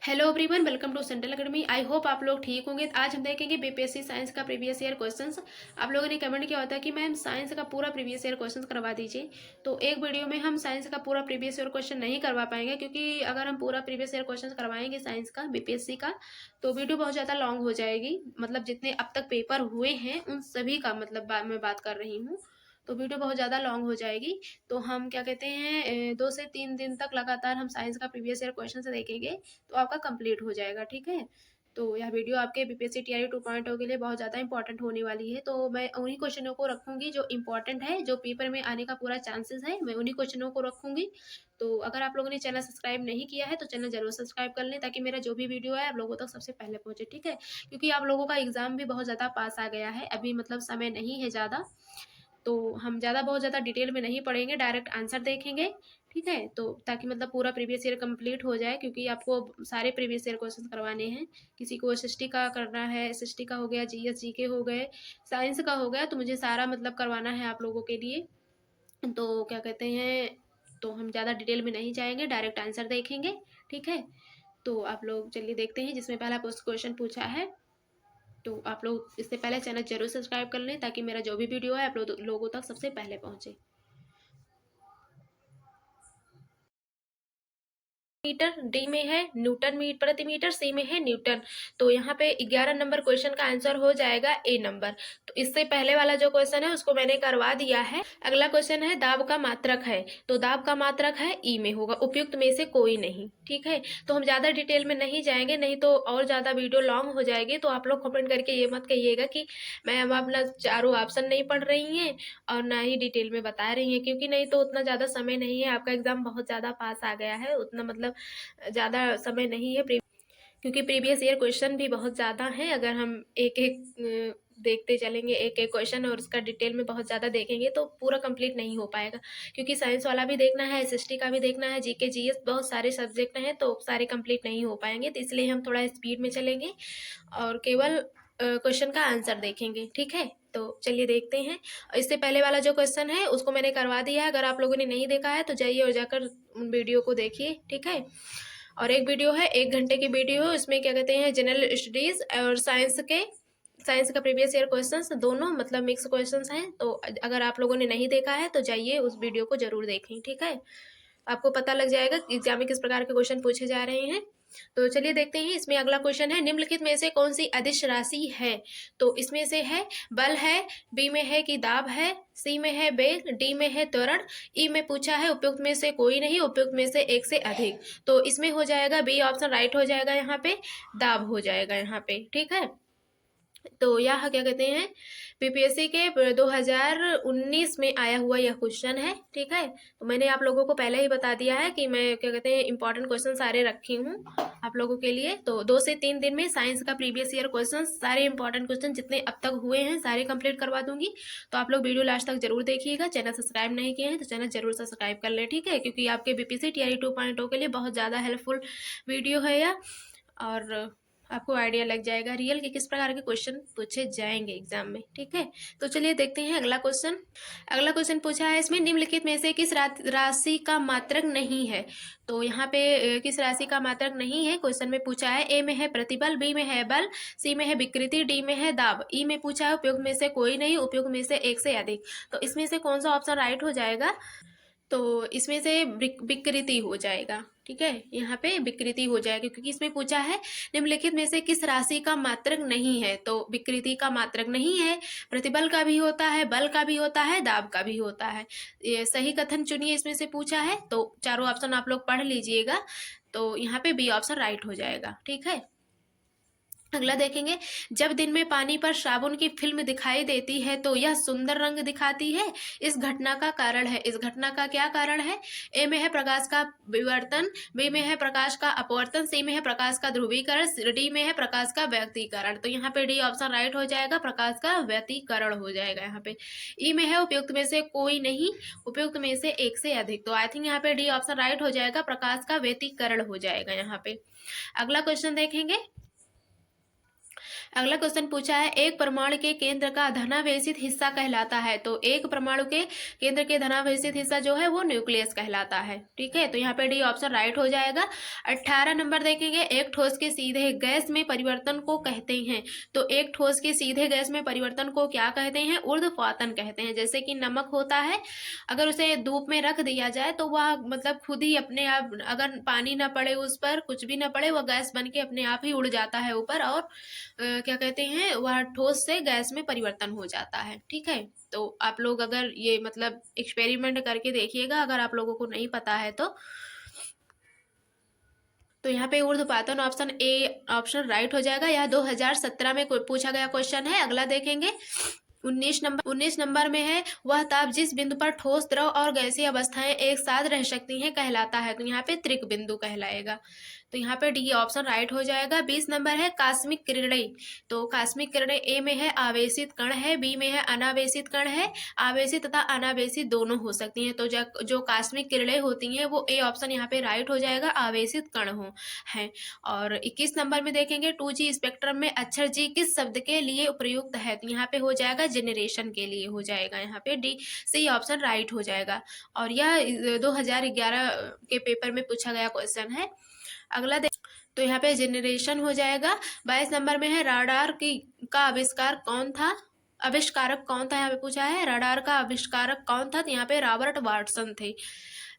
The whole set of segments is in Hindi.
Hello everyone, welcome to Central Academy. I hope आप लोग ठीक होंगे। आज हम देखेंगे बीपीएससी साइंस का प्रीवियस ईयर क्वेश्चंस। आप लोगों ने कमेंट किया होता है कि मैम साइंस का पूरा प्रीवियस ईयर क्वेश्चंस करवा दीजिए। तो एक वीडियो में हम साइंस का पूरा प्रीवियस ईयर क्वेश्चन नहीं करवा पाएंगे, क्योंकि अगर हम पूरा प्रीवियस ईयर क्वेश्चन करवाएंगे साइंस का बीपीएससी का तो वीडियो बहुत ज़्यादा लॉन्ग हो जाएगी। मतलब जितने अब तक पेपर हुए हैं उन सभी का मतलब मैं बात कर रही हूँ, तो वीडियो बहुत ज़्यादा लॉन्ग हो जाएगी। तो हम क्या कहते हैं 2 से 3 दिन तक लगातार हम साइंस का प्रीवियस ईयर क्वेश्चन देखेंगे, तो आपका कंप्लीट हो जाएगा। ठीक है, तो यह वीडियो आपके बीपीएससी टीआरई 2.0 के लिए बहुत ज़्यादा इंपॉर्टेंट होने वाली है। तो मैं उन्हीं क्वेश्चनों को रखूंगी जो इंपॉर्टेंट है, जो पेपर में आने का पूरा चांसेस है, मैं उन्हीं क्वेश्चनों को रखूंगी। तो अगर आप लोगों ने चैनल सब्सक्राइब नहीं किया है तो चैनल जरूर सब्सक्राइब कर लें, ताकि मेरा जो भी वीडियो है आप लोगों तक सबसे पहले पहुंचे। ठीक है, क्योंकि आप लोगों का एग्जाम भी बहुत ज़्यादा पास आ गया है, अभी मतलब समय नहीं है ज़्यादा। तो हम बहुत ज़्यादा डिटेल में नहीं पढ़ेंगे, डायरेक्ट आंसर देखेंगे। ठीक है, तो ताकि मतलब पूरा प्रीवियस ईयर कंप्लीट हो जाए, क्योंकि आपको सारे प्रीवियस ईयर क्वेश्चन करवाने हैं। किसी को एसएसटी का करना है, एसएसटी का हो गया, जीएस जीके हो गए, साइंस का हो गया, तो मुझे सारा मतलब करवाना है आप लोगों के लिए। तो क्या कहते हैं, तो हम ज़्यादा डिटेल में नहीं जाएंगे, डायरेक्ट आंसर देखेंगे। ठीक है, तो आप लोग चलिए देखते हैं। जिसमें पहला पोस्ट क्वेश्चन पूछा है, तो आप लोग इससे पहले चैनल जरूर सब्सक्राइब कर लें, ताकि मेरा जो भी वीडियो है आप लोगों तक सबसे पहले पहुंचे। मीटर, डी में है न्यूटन मीटर प्रति मीटर, सी में है न्यूटन। तो यहाँ पे 11 नंबर क्वेश्चन का आंसर हो जाएगा ए नंबर। तो इससे पहले वाला जो क्वेश्चन है उसको मैंने करवा दिया है। अगला क्वेश्चन है दाब का मात्रक है, तो दाब का मात्रक है ई में होगा, उपयुक्त में से कोई नहीं। ठीक है, तो हम ज्यादा डिटेल में नहीं जाएंगे, नहीं तो और ज्यादा वीडियो लॉन्ग हो जाएगी। तो आप लोग कमेंट करके ये मत कहिएगा कि मैम अपना चारों ऑप्शन नहीं पढ़ रही हैं और ना ही डिटेल में बता रही हैं, क्योंकि नहीं तो उतना ज़्यादा समय नहीं है। आपका एग्जाम बहुत ज़्यादा पास आ गया है, उतना मतलब ज़्यादा समय नहीं है, क्योंकि प्रीवियस ईयर क्वेश्चन भी बहुत ज़्यादा है। अगर हम एक एक देखते चलेंगे एक एक क्वेश्चन और उसका डिटेल में बहुत ज़्यादा देखेंगे तो पूरा कंप्लीट नहीं हो पाएगा, क्योंकि साइंस वाला भी देखना है, एसएसटी का भी देखना है, जीके जीएस बहुत सारे सब्जेक्ट हैं, तो सारे कंप्लीट नहीं हो पाएंगे। तो इसलिए हम थोड़ा स्पीड में चलेंगे और केवल क्वेश्चन का आंसर देखेंगे। ठीक है, तो चलिए देखते हैं। इससे पहले वाला जो क्वेश्चन है उसको मैंने करवा दिया है। अगर आप लोगों ने नहीं देखा है तो जाइए और जाकर वीडियो को देखिए। ठीक है, और एक वीडियो है 1 घंटे की वीडियो, इसमें क्या कहते हैं जनरल स्टडीज और साइंस का प्रीवियस ईयर क्वेश्चंस दोनों मतलब मिक्स क्वेश्चंस हैं। तो अगर आप लोगों ने नहीं देखा है तो जाइए उस वीडियो को जरूर देखें। ठीक है, आपको पता लग जाएगा कि एग्जाम में किस प्रकार के क्वेश्चन पूछे जा रहे हैं। तो चलिए देखते हैं। इसमें अगला क्वेश्चन है निम्नलिखित में से कौन सी अदिश राशि है। तो इसमें से है बल है, बी में है कि दाब है, सी में है वेग, डी में है त्वरण, ई में पूछा है उपयुक्त में से कोई नहीं, उपयुक्त में से एक से अधिक। तो इसमें हो जाएगा बी ऑप्शन राइट हो जाएगा, यहाँ पे दाब हो जाएगा यहाँ पे। ठीक है, तो यह क्या कहते हैं बीपीएससी के 2019 में आया हुआ यह क्वेश्चन है। ठीक है, तो मैंने आप लोगों को पहले ही बता दिया है कि मैं क्या कहते हैं इंपॉर्टेंट क्वेश्चन सारे रखी हूँ आप लोगों के लिए। तो 2 से 3 दिन में साइंस का प्रीवियस ईयर क्वेश्चन सारे इंपॉर्टेंट क्वेश्चन जितने अब तक हुए हैं सारे कंप्लीट करवा दूंगी। तो आप लोग वीडियो लास्ट तक जरूर देखिएगा। चैनल सब्सक्राइब नहीं किए हैं तो चैनल जरूर सब्सक्राइब कर लें। ठीक है, क्योंकि आपके बीपीएससी टीआरई 2.0 के लिए बहुत ज़्यादा हेल्पफुल वीडियो है यह, और आपको आइडिया लग जाएगा रियल के किस प्रकार के क्वेश्चन पूछे जाएंगे एग्जाम में। ठीक है, तो चलिए देखते हैं अगला क्वेश्चन। अगला क्वेश्चन पूछा है इसमें निम्नलिखित में से किस राशि का मात्रक नहीं है। तो यहाँ पे किस राशि का मात्रक नहीं है क्वेश्चन में पूछा है। ए में है प्रतिबल, बी में है बल, सी में है विकृति, डी में है दाब, ई में पूछा है उपयुक्त में से कोई नहीं, उपयुक्त में से एक से अधिक। तो इसमें से कौन सा ऑप्शन राइट हो जाएगा। तो इसमें से विकृति हो जाएगा। ठीक है, यहाँ पे विकृति हो जाएगा, क्योंकि इसमें पूछा है निम्नलिखित में से किस राशि का मात्रक नहीं है। तो विकृति का मात्रक नहीं है, प्रतिबल का भी होता है, बल का भी होता है, दाब का भी होता है। ये सही कथन चुनिए इसमें से पूछा है, तो चारों ऑप्शन आप लोग पढ़ लीजिएगा। तो यहाँ पे बी ऑप्शन राइट हो जाएगा। ठीक है, अगला देखेंगे। जब दिन में पानी पर साबुन की फिल्म दिखाई देती है तो यह सुंदर रंग दिखाती है, इस घटना का कारण है। इस घटना का क्या कारण है। ए में है प्रकाश का विवर्तन, बी में है प्रकाश का अपवर्तन, सी में है प्रकाश का ध्रुवीकरण, डी में है प्रकाश का व्यक्तीकरण। तो यहाँ पे डी ऑप्शन राइट हो जाएगा, प्रकाश का व्यक्तीकरण हो जाएगा यहाँ पे। ई में है उपयुक्त में से कोई नहीं, उपयुक्त में से एक से अधिक। तो आई थिंक यहाँ पे डी ऑप्शन राइट हो जाएगा, प्रकाश का व्यक्तीकरण हो जाएगा यहाँ पे। अगला क्वेश्चन देखेंगे। अगला क्वेश्चन पूछा है, एक परमाणु के केंद्र का धनावेशित हिस्सा कहलाता है। तो एक परमाणु के केंद्र के धनावेशित हिस्सा जो है वो न्यूक्लियस कहलाता है। ठीक है, तो यहाँ पे डी ऑप्शन राइट हो जाएगा। 18 नंबर देखेंगे, एक ठोस के सीधे गैस में परिवर्तन को कहते हैं। तो एक ठोस के सीधे गैस में परिवर्तन को क्या कहते हैं? ऊर्ध्वपातन कहते हैं। जैसे कि नमक होता है, अगर उसे धूप में रख दिया जाए तो वह मतलब खुद ही अपने आप, अगर पानी ना पड़े उस पर, कुछ भी ना पड़े, वह गैस बन के अपने आप ही उड़ जाता है ऊपर, और क्या कहते हैं, वह ठोस से गैस में परिवर्तन हो जाता है। ठीक है, तो आप लोग अगर ये मतलब एक्सपेरिमेंट करके देखिएगा, अगर आप लोगों को नहीं पता है तो यहाँ पे ऊर्ध्वपातन ऑप्शन ए ऑप्शन राइट हो जाएगा। यह 2017 में पूछा गया क्वेश्चन है। अगला देखेंगे 19 नंबर में है, वह ताप जिस बिंदु पर ठोस, द्रव और गैसीय अवस्थाएं एक साथ रह सकती हैं कहलाता है। तो यहाँ पे त्रिक बिंदु कहलाएगा। तो यहाँ पे डी ऑप्शन राइट हो जाएगा। 20 नंबर है, कास्मिक किरणें। तो कास्मिक किरणें ए में है आवेशित कण है, बी में है अनावेशित कण है। आवेशित तथा अनावेशित दोनों हो सकती हैं। तो जो कास्मिक किरणें होती हैं वो ए ऑप्शन यहाँ पे राइट हो जाएगा, आवेशित कण हो है। और 21 नंबर में देखेंगे, 2G स्पेक्ट्रम में अक्षर जी किस शब्द के लिए उपयुक्त है? तो यहाँ पे हो जाएगा जेनरेशन के लिए हो जाएगा। यहाँ पे डी सी ऑप्शन राइट हो जाएगा। और यह 2011 के पेपर में पूछा गया क्वेश्चन है। अगला तो यहाँ पे जेनरेशन हो जाएगा। 22 नंबर में है, राडार का आविष्कार कौन था? आविष्कारक कौन था यहाँ पे पूछा है। रडार का आविष्कारक कौन था? तो यहाँ पे रॉबर्ट वाटसन थे।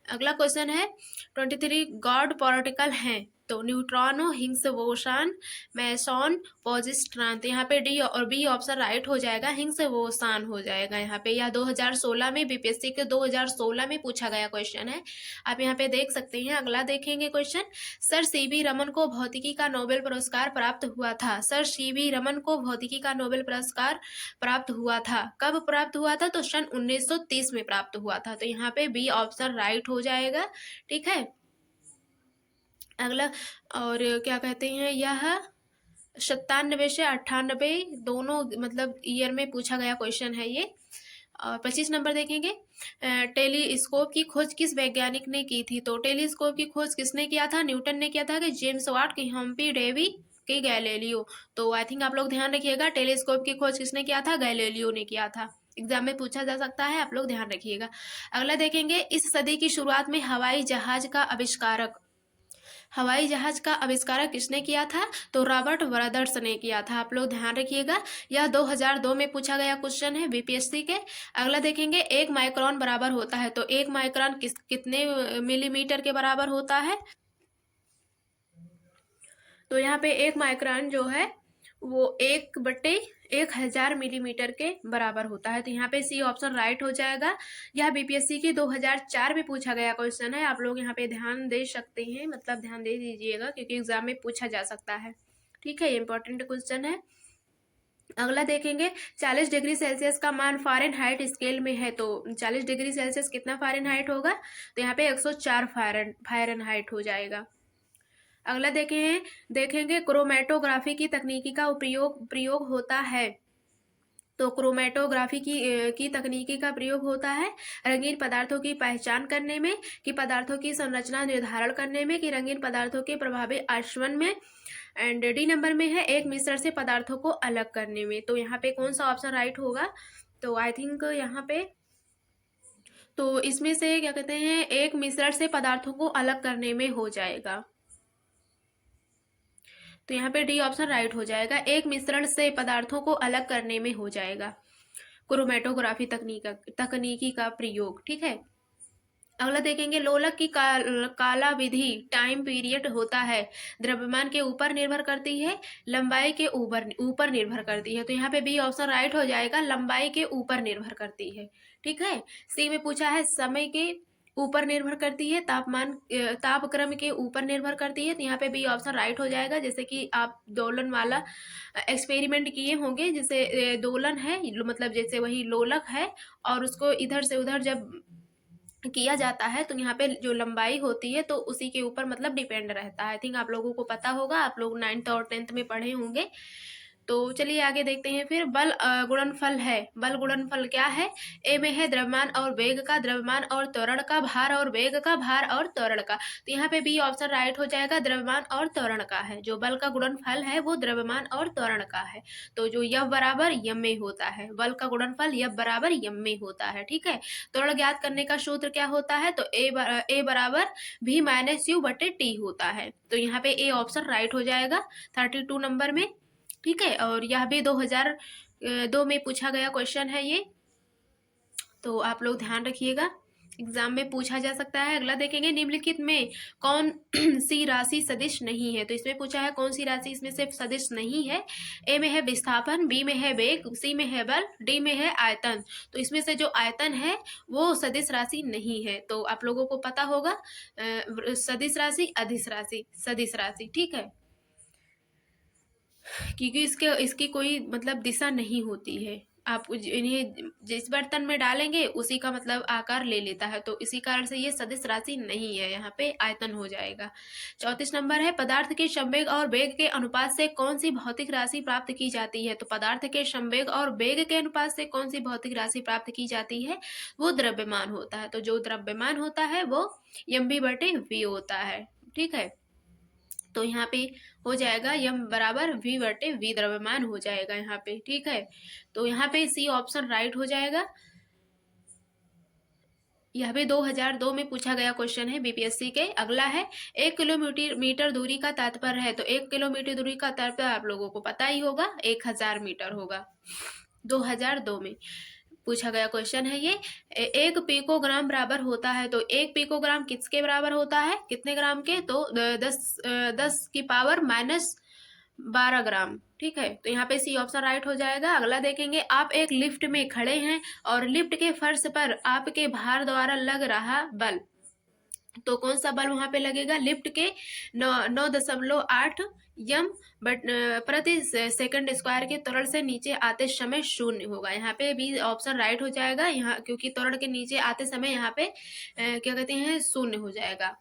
अगला क्वेश्चन है, 23 गॉड पार्टिकल हैं। तो न्यूट्रॉनो, हिग्स बोसन, मेसॉन, पॉजिट्रॉन। तो यहाँ पे डी और बी ऑप्शन राइट हो जाएगा, हिग्स बोसन हो जाएगा यहाँ पे। यह 2016 में बीपीएससी के 2016 में पूछा गया क्वेश्चन है, आप यहाँ पे देख सकते हैं। अगला देखेंगे क्वेश्चन, सर सीवी रमन को भौतिकी का नोबेल पुरस्कार प्राप्त हुआ था। सर सीवी रमन को भौतिकी का नोबेल पुरस्कार प्राप्त हुआ था। कब प्राप्त हुआ था? तो सन 1930 में प्राप्त हुआ था। तो यहाँ पे बी ऑप्शन राइट हो जाएगा। ठीक है, अगला और क्या कहते हैं, यह 97 से 98 दोनों मतलब ईयर में पूछा गया क्वेश्चन है ये। और 25 नंबर देखेंगे, टेलीस्कोप की खोज किस वैज्ञानिक ने की थी? तो टेलीस्कोप की खोज किसने किया था? न्यूटन ने किया था कि जेम्स वाट की, हम्फ्री डेवी की, गैलीलियो? तो आई थिंक आप लोग ध्यान रखिएगा, टेलीस्कोप की खोज किसने किया था? गैलीलियो ने किया था। एग्जाम में पूछा जा सकता है, आप लोग ध्यान रखिएगा। अगला देखेंगे, इस सदी की शुरुआत में हवाई जहाज का आविष्कारक किसने किया था? तो रॉबर्ट ब्रदर्स ने किया था। आप लोग ध्यान रखिएगा, यह 2002 में पूछा गया क्वेश्चन है बीपीएससी के। अगला देखेंगे, 1 माइक्रोन बराबर होता है। तो 1 माइक्रोन कितने मिलीमीटर के बराबर होता है? तो यहाँ पे 1 माइक्रोन जो है वो 1/1000 मिलीमीटर के बराबर होता है। तो यहाँ पे सी ऑप्शन राइट हो जाएगा। यह बीपीएससी के 2004 में पूछा गया क्वेश्चन है। आप लोग यहाँ पे ध्यान दे सकते हैं, मतलब ध्यान दे दीजिएगा, क्योंकि एग्जाम में पूछा जा सकता है। ठीक है, ये इंपॉर्टेंट क्वेश्चन है। अगला देखेंगे, 40 डिग्री सेल्सियस का मान फ़ारेनहाइट स्केल में है। तो 40 डिग्री सेल्सियस कितना फ़ारेनहाइट होगा? तो यहाँ पे 104 फ़ारेनहाइट हो जाएगा। अगला देखेंगे, क्रोमेटोग्राफी की तकनीकी का प्रयोग होता है। तो क्रोमेटोग्राफी की तकनीकी का प्रयोग होता है रंगीन पदार्थों की पहचान करने में, कि पदार्थों की संरचना निर्धारण करने में, कि रंगीन पदार्थों के प्रभावी आचरण में। एंड डी नंबर में है, एक मिश्रण से पदार्थों को अलग करने में। तो यहाँ पे कौन सा ऑप्शन राइट होगा? तो आई थिंक यहाँ पे तो इसमें से क्या कहते हैं, एक मिश्रण से पदार्थों को अलग करने में हो जाएगा। तो यहाँ पे डी ऑप्शन राइट हो जाएगा, एक मिश्रण से पदार्थों को अलग करने में हो जाएगा क्रोमेटोग्राफी तकनीकी का प्रयोग। ठीक है, अगला देखेंगे, लोलक की काला विधि टाइम पीरियड होता है, द्रव्यमान के ऊपर निर्भर करती है, लंबाई के ऊपर निर्भर करती है। तो यहाँ पे बी ऑप्शन राइट हो जाएगा, लंबाई के ऊपर निर्भर करती है। ठीक है, सी में पूछा है समय के ऊपर निर्भर करती है, तापक्रम के ऊपर निर्भर करती है। तो यहाँ पे बी ऑप्शन राइट हो जाएगा। जैसे कि आप दोलन वाला एक्सपेरिमेंट किए होंगे, जैसे दोलन है मतलब जैसे वही लोलक है, और उसको इधर से उधर जब किया जाता है तो यहाँ पे जो लंबाई होती है तो उसी के ऊपर मतलब डिपेंड रहता है। आई थिंक आप लोगों को पता होगा, आप लोग 9th और 10th में पढ़े होंगे। तो चलिए आगे देखते हैं फिर। बल गुणनफल है। बल गुणनफल क्या है? ए में है द्रव्यमान और वेग का, द्रव्यमान और त्वरण का, भार और वेग का, भार और त्वरण का। तो यहाँ पे बी ऑप्शन राइट हो जाएगा, द्रव्यमान और त्वरण का है। जो बल का गुणनफल है वो द्रव्यमान और त्वरण का है। तो जो यव बराबर यम में होता है, बल का गुणनफल यव बराबर यम में होता है। ठीक है, त्वरण ज्ञात करने का सूत्र क्या होता है? तो ए बराबर भी माइनस यू बटे टी होता है। तो यहाँ पे ए ऑप्शन राइट हो जाएगा 32 नंबर में। ठीक है, और यह भी 2002 में पूछा गया क्वेश्चन है ये, तो आप लोग ध्यान रखिएगा, एग्जाम में पूछा जा सकता है। अगला देखेंगे, निम्नलिखित में कौन सी राशि सदिश नहीं है? तो इसमें पूछा है कौन सी राशि इसमें से सदिश नहीं है। ए में है विस्थापन, बी में है वेग, सी में है बल, डी में है आयतन। तो इसमें से जो आयतन है वो सदिश राशि नहीं है। तो आप लोगों को पता होगा सदिश राशि, अदिश राशि, सदिश राशि। ठीक है, क्योंकि इसकी कोई मतलब दिशा नहीं होती है। आप इन्हें जिस बर्तन में डालेंगे उसी का मतलब आकार ले लेता है, तो इसी कारण से ये सदिश राशि नहीं है, यहाँ पे आयतन हो जाएगा। 34 नंबर है, पदार्थ के संवेग और वेग के अनुपात से कौन सी भौतिक राशि प्राप्त की जाती है? तो पदार्थ के संवेग और वेग के अनुपात से कौन सी भौतिक राशि प्राप्त की जाती है? वो द्रव्यमान होता है। तो जो द्रव्यमान होता है वो mv बटे v होता है। ठीक है, तो यहाँ पे हो जाएगा यम बराबर v बटे v, द्रव्यमान हो जाएगा यहाँ पे। ठीक है, तो यहाँ पे सी ऑप्शन राइट हो जाएगा। यह भी 2002 में पूछा गया क्वेश्चन है बीपीएससी के। अगला है, 1 किलोमीटर दूरी का तात्पर्य है। तो 1 किलोमीटर दूरी का तात्पर्य आप लोगों को पता ही होगा, 1000 मीटर होगा। 2002 में पूछा गया क्वेश्चन है ये। 1 पिकोग्राम बराबर होता है। तो 1 पिकोग्राम किसके बराबर होता है? कितने ग्राम के? तो 10 की पावर माइनस 12 ग्राम। ठीक है, तो यहाँ पे सी ऑप्शन राइट हो जाएगा। अगला देखेंगे, आप एक लिफ्ट में खड़े हैं और लिफ्ट के फर्श पर आपके भार द्वारा लग रहा बल, तो कौन सा बल वहां पे लगेगा? लिफ्ट के 9.8 यम प्रति सेकंड स्क्वायर के त्वरण से नीचे आते समय शून्य होगा। यहाँ पे भी ऑप्शन राइट हो जाएगा, यहाँ क्योंकि त्वरण के नीचे आते समय यहाँ पे क्या कहते हैं, शून्य हो जाएगा।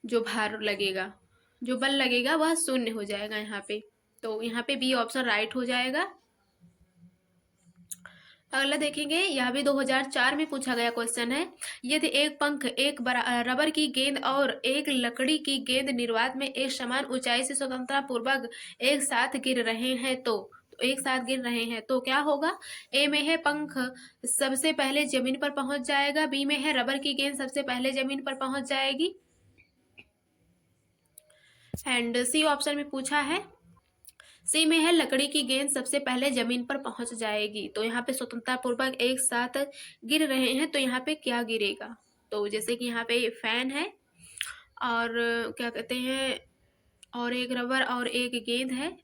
जो भार लगेगा, जो बल लगेगा वह शून्य हो जाएगा यहाँ पे। तो यहाँ पे बी ऑप्शन राइट हो जाएगा। अगला देखेंगे, यह भी 2004 में पूछा गया क्वेश्चन है। यदि एक पंख, एक रबर की गेंद और एक लकड़ी की गेंद निर्वात में एक समान ऊंचाई से स्वतंत्रता पूर्वक एक साथ गिर रहे हैं तो एक साथ गिर रहे हैं तो क्या होगा? ए में है पंख सबसे पहले जमीन पर पहुंच जाएगा, बी में है रबर की गेंद सबसे पहले जमीन पर पहुंच जाएगी, एंड सी ऑप्शन में पूछा है, सी में है लकड़ी की गेंद सबसे पहले जमीन पर पहुंच जाएगी। तो यहाँ पे स्वतंत्रता पूर्वक एक साथ गिर रहे हैं, तो यहाँ पे क्या गिरेगा? तो जैसे कि यहाँ पे फैन है और क्या कहते हैं, और एक रबर और एक गेंद है,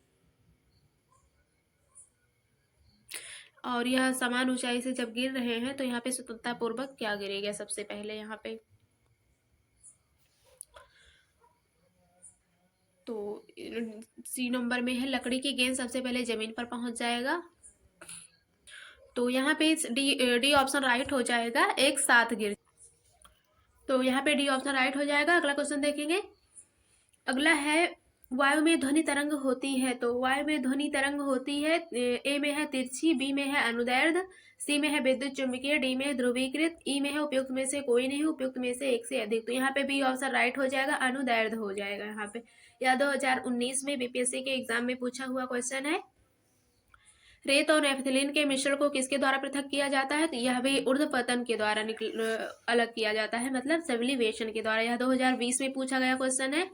और यह समान ऊंचाई से जब गिर रहे हैं तो यहाँ पे स्वतंत्रता पूर्वक क्या गिरेगा सबसे पहले? यहाँ पे तो सी नंबर में है लकड़ी की गेंद सबसे पहले जमीन पर पहुंच जाएगा। तो यहाँ पे डी ऑप्शन राइट हो जाएगा, एक साथ गिर। तो यहाँ पे डी ऑप्शन राइट हो जाएगा। अगला क्वेश्चन देखेंगे। अगला है, वायु में ध्वनि तरंग होती है। तो वायु में ध्वनि तरंग होती है, ए में है तिरछी, बी में है अनुदैर्ध्य, सी में है विद्युत चुंबकीय, डी में है ध्रुवीकृत, ई में है उपयुक्त में से कोई नहीं, उपयुक्त में से एक से अधिक। तो यहाँ पे बी ऑप्शन राइट हो जाएगा, अनुदैर्ध्य हो जाएगा यहाँ पे। यह 2019 में बीपीएससी के एग्जाम में पूछा हुआ क्वेश्चन है। रेत और नेफ्थलीन के मिश्रण को किसके द्वारा पृथक किया जाता है? तो यह भी ऊर्ध्वपतन के द्वारा अलग किया जाता है, मतलब सब्लिमेशन के द्वारा। यह 2020 में पूछा गया क्वेश्चन है।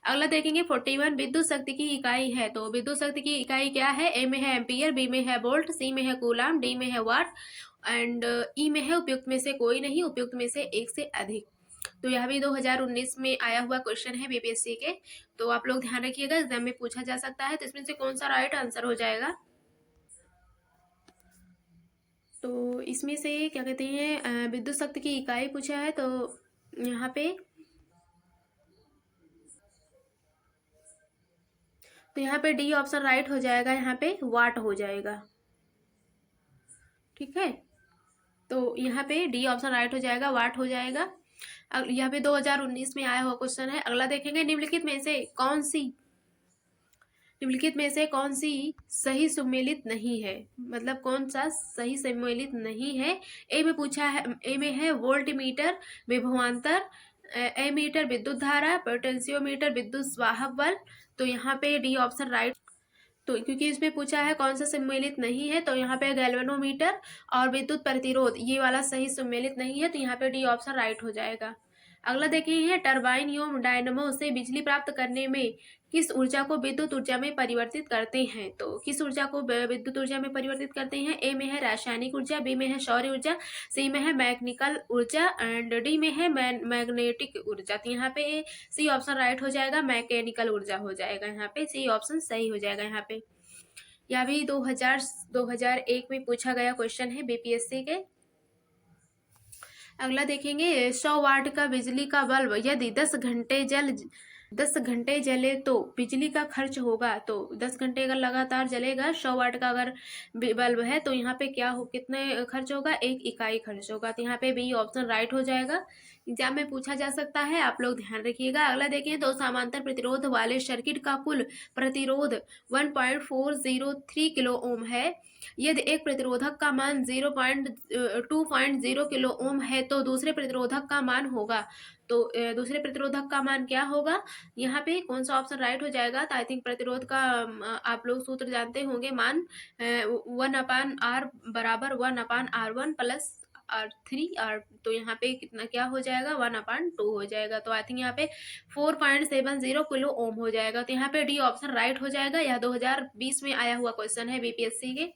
अगला देखेंगे, 41 विद्युत शक्ति की इकाई है। तो विद्युत शक्ति की इकाई क्या है? ए में है एम्पियर, बी में है वोल्ट, सी में है कूलाम, डी में है वाट, एंड ई में है उपयुक्त में से कोई नहीं, उपयुक्त में से एक से अधिक। तो यह भी 2019 में आया हुआ क्वेश्चन है बीपीएससी के, तो आप लोग ध्यान रखिएगा, एग्जाम में पूछा जा सकता है। तो इसमें से कौन सा राइट आंसर हो जाएगा? तो इसमें से क्या कहते हैं, विद्युत शक्ति की इकाई पूछा है, तो यहाँ पे डी ऑप्शन राइट हो जाएगा, यहाँ पे वाट हो जाएगा। ठीक है, तो यहाँ पे डी ऑप्शन राइट हो जाएगा, वाट हो जाएगा। यहाँ पे 2019 में आया हुआ क्वेश्चन है। अगला देखेंगे, निम्नलिखित में से कौन सी निम्नलिखित में से कौन सी सही सुमेलित नहीं है, मतलब कौन सा सही सम्मिलित नहीं है। ए में पूछा है, ए में है वोल्ट मीटर विभवांतर, ए मीटर विद्युत धारा, पोटेंशियोमीटर विद्युत वाहक बल। तो यहाँ पे डी ऑप्शन राइट। तो क्योंकि इसमें पूछा है कौन सा सम्मिलित नहीं है, तो यहाँ पे गैल्वेनोमीटर और विद्युत प्रतिरोध ये वाला सही सम्मिलित नहीं है, तो यहाँ पे डी ऑप्शन राइट हो जाएगा। अगला देखिए, टरबाइन एवं डायनमो से बिजली प्राप्त करने में किस ऊर्जा को विद्युत ऊर्जा में परिवर्तित करते हैं। तो किस ऊर्जा को विद्युत ऊर्जा में परिवर्तित करते हैं। ए में है रासायनिक ऊर्जा, बी में है सौर ऊर्जा, सी में है मैकेनिकल ऊर्जा एंड डी में है मैग्नेटिक ऊर्जा। तो यहाँ पे सी ऑप्शन राइट हो जाएगा, मैकेनिकल ऊर्जा हो जाएगा। यहाँ पे सी ऑप्शन सही हो जाएगा। यहाँ पे यह भी 2001 में पूछा गया क्वेश्चन है बीपीएससी के। अगला देखेंगे, 100 वाट का बिजली का बल्ब यदि 10 घंटे जले तो बिजली का खर्च होगा। तो 10 घंटे अगर लगातार जलेगा, 100 वाट का अगर बल्ब है, तो यहाँ पे क्या हो, कितने खर्च होगा, 1 इकाई खर्च होगा। तो यहाँ पे बी ऑप्शन राइट हो जाएगा। एग्जाम में पूछा जा सकता है, आप लोग ध्यान रखिएगा। अगला देखें, दो समांतर प्रतिरोध वाले सर्किट का कुल प्रतिरोध 1.403 किलो ओम है। यदि एक प्रतिरोधक का मान 2.0 किलो ओम है तो दूसरे प्रतिरोधक का मान होगा। तो दूसरे प्रतिरोधक का मान क्या होगा, यहाँ पे कौन सा ऑप्शन राइट हो जाएगा। तो आई थिंक प्रतिरोध का आप लोग सूत्र जानते होंगे, मान 1/R बराबर 1/R1 प्लस R3 R। तो यहाँ पे कितना क्या हो जाएगा, 1/2 हो जाएगा। तो आई थिंक यहाँ पे 4.70 किलो ओम हो जाएगा। तो यहाँ पे डी ऑप्शन राइट हो जाएगा। यह 2020 में आया हुआ क्वेश्चन है बीपीएससी के।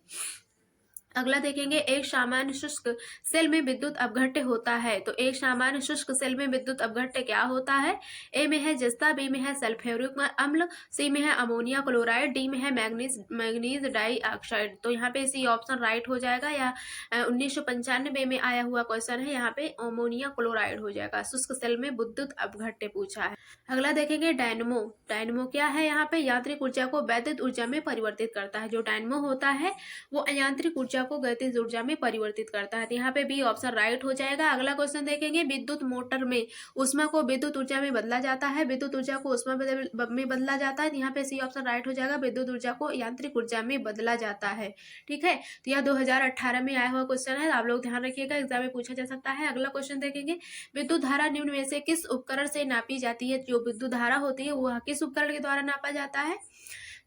अगला देखेंगे, एक सामान्य शुष्क सेल में विद्युत अपघट्य होता है। तो एक सामान्य शुष्क सेल में विद्युत अपघट्य क्या होता है। ए में है जस्ता, बी में है सल्फ्यूरिक अम्ल, सी में है अमोनिया क्लोराइड, डी में है मैग्नीज डाइऑक्साइड। तो यहाँ पे सी ऑप्शन राइट हो जाएगा। या 1995 में आया हुआ क्वेश्चन है, यहाँ पे अमोनिया क्लोराइड हो जाएगा। शुष्क सेल में विद्युत अपघट्य पूछा है। अगला देखेंगे, डायनमो। डायनमो क्या है, यहाँ पे यांत्रिक ऊर्जा को वैद्युत ऊर्जा में परिवर्तित करता है। जो डायनमो होता है वो यांत्रिक ऊर्जा को गतिज ऊर्जा में परिवर्तित करता है। तो यहाँ पे बी ऑप्शन राइट हो जाएगा। अगला क्वेश्चन देखेंगे, विद्युत मोटर में ऊष्मा को विद्युत ऊर्जा में बदला जाता है, विद्युत ऊर्जा को ऊष्मा में बदला जाता है। तो यहाँ पे सी ऑप्शन राइट हो जाएगा, विद्युत ऊर्जा को यांत्रिक ऊर्जा में बदला जाता है। ठीक है, तो यह 2018 में आया हुआ क्वेश्चन है, आप लोग ध्यान रखिएगा, एग्जाम में पूछा जा सकता है। अगला क्वेश्चन देखेंगे, विद्युत धारा निम्न में से किस उपकरण से नापी जाती है। जो विद्युत धारा होती है वो किस उपकरण के द्वारा नापा जाता है।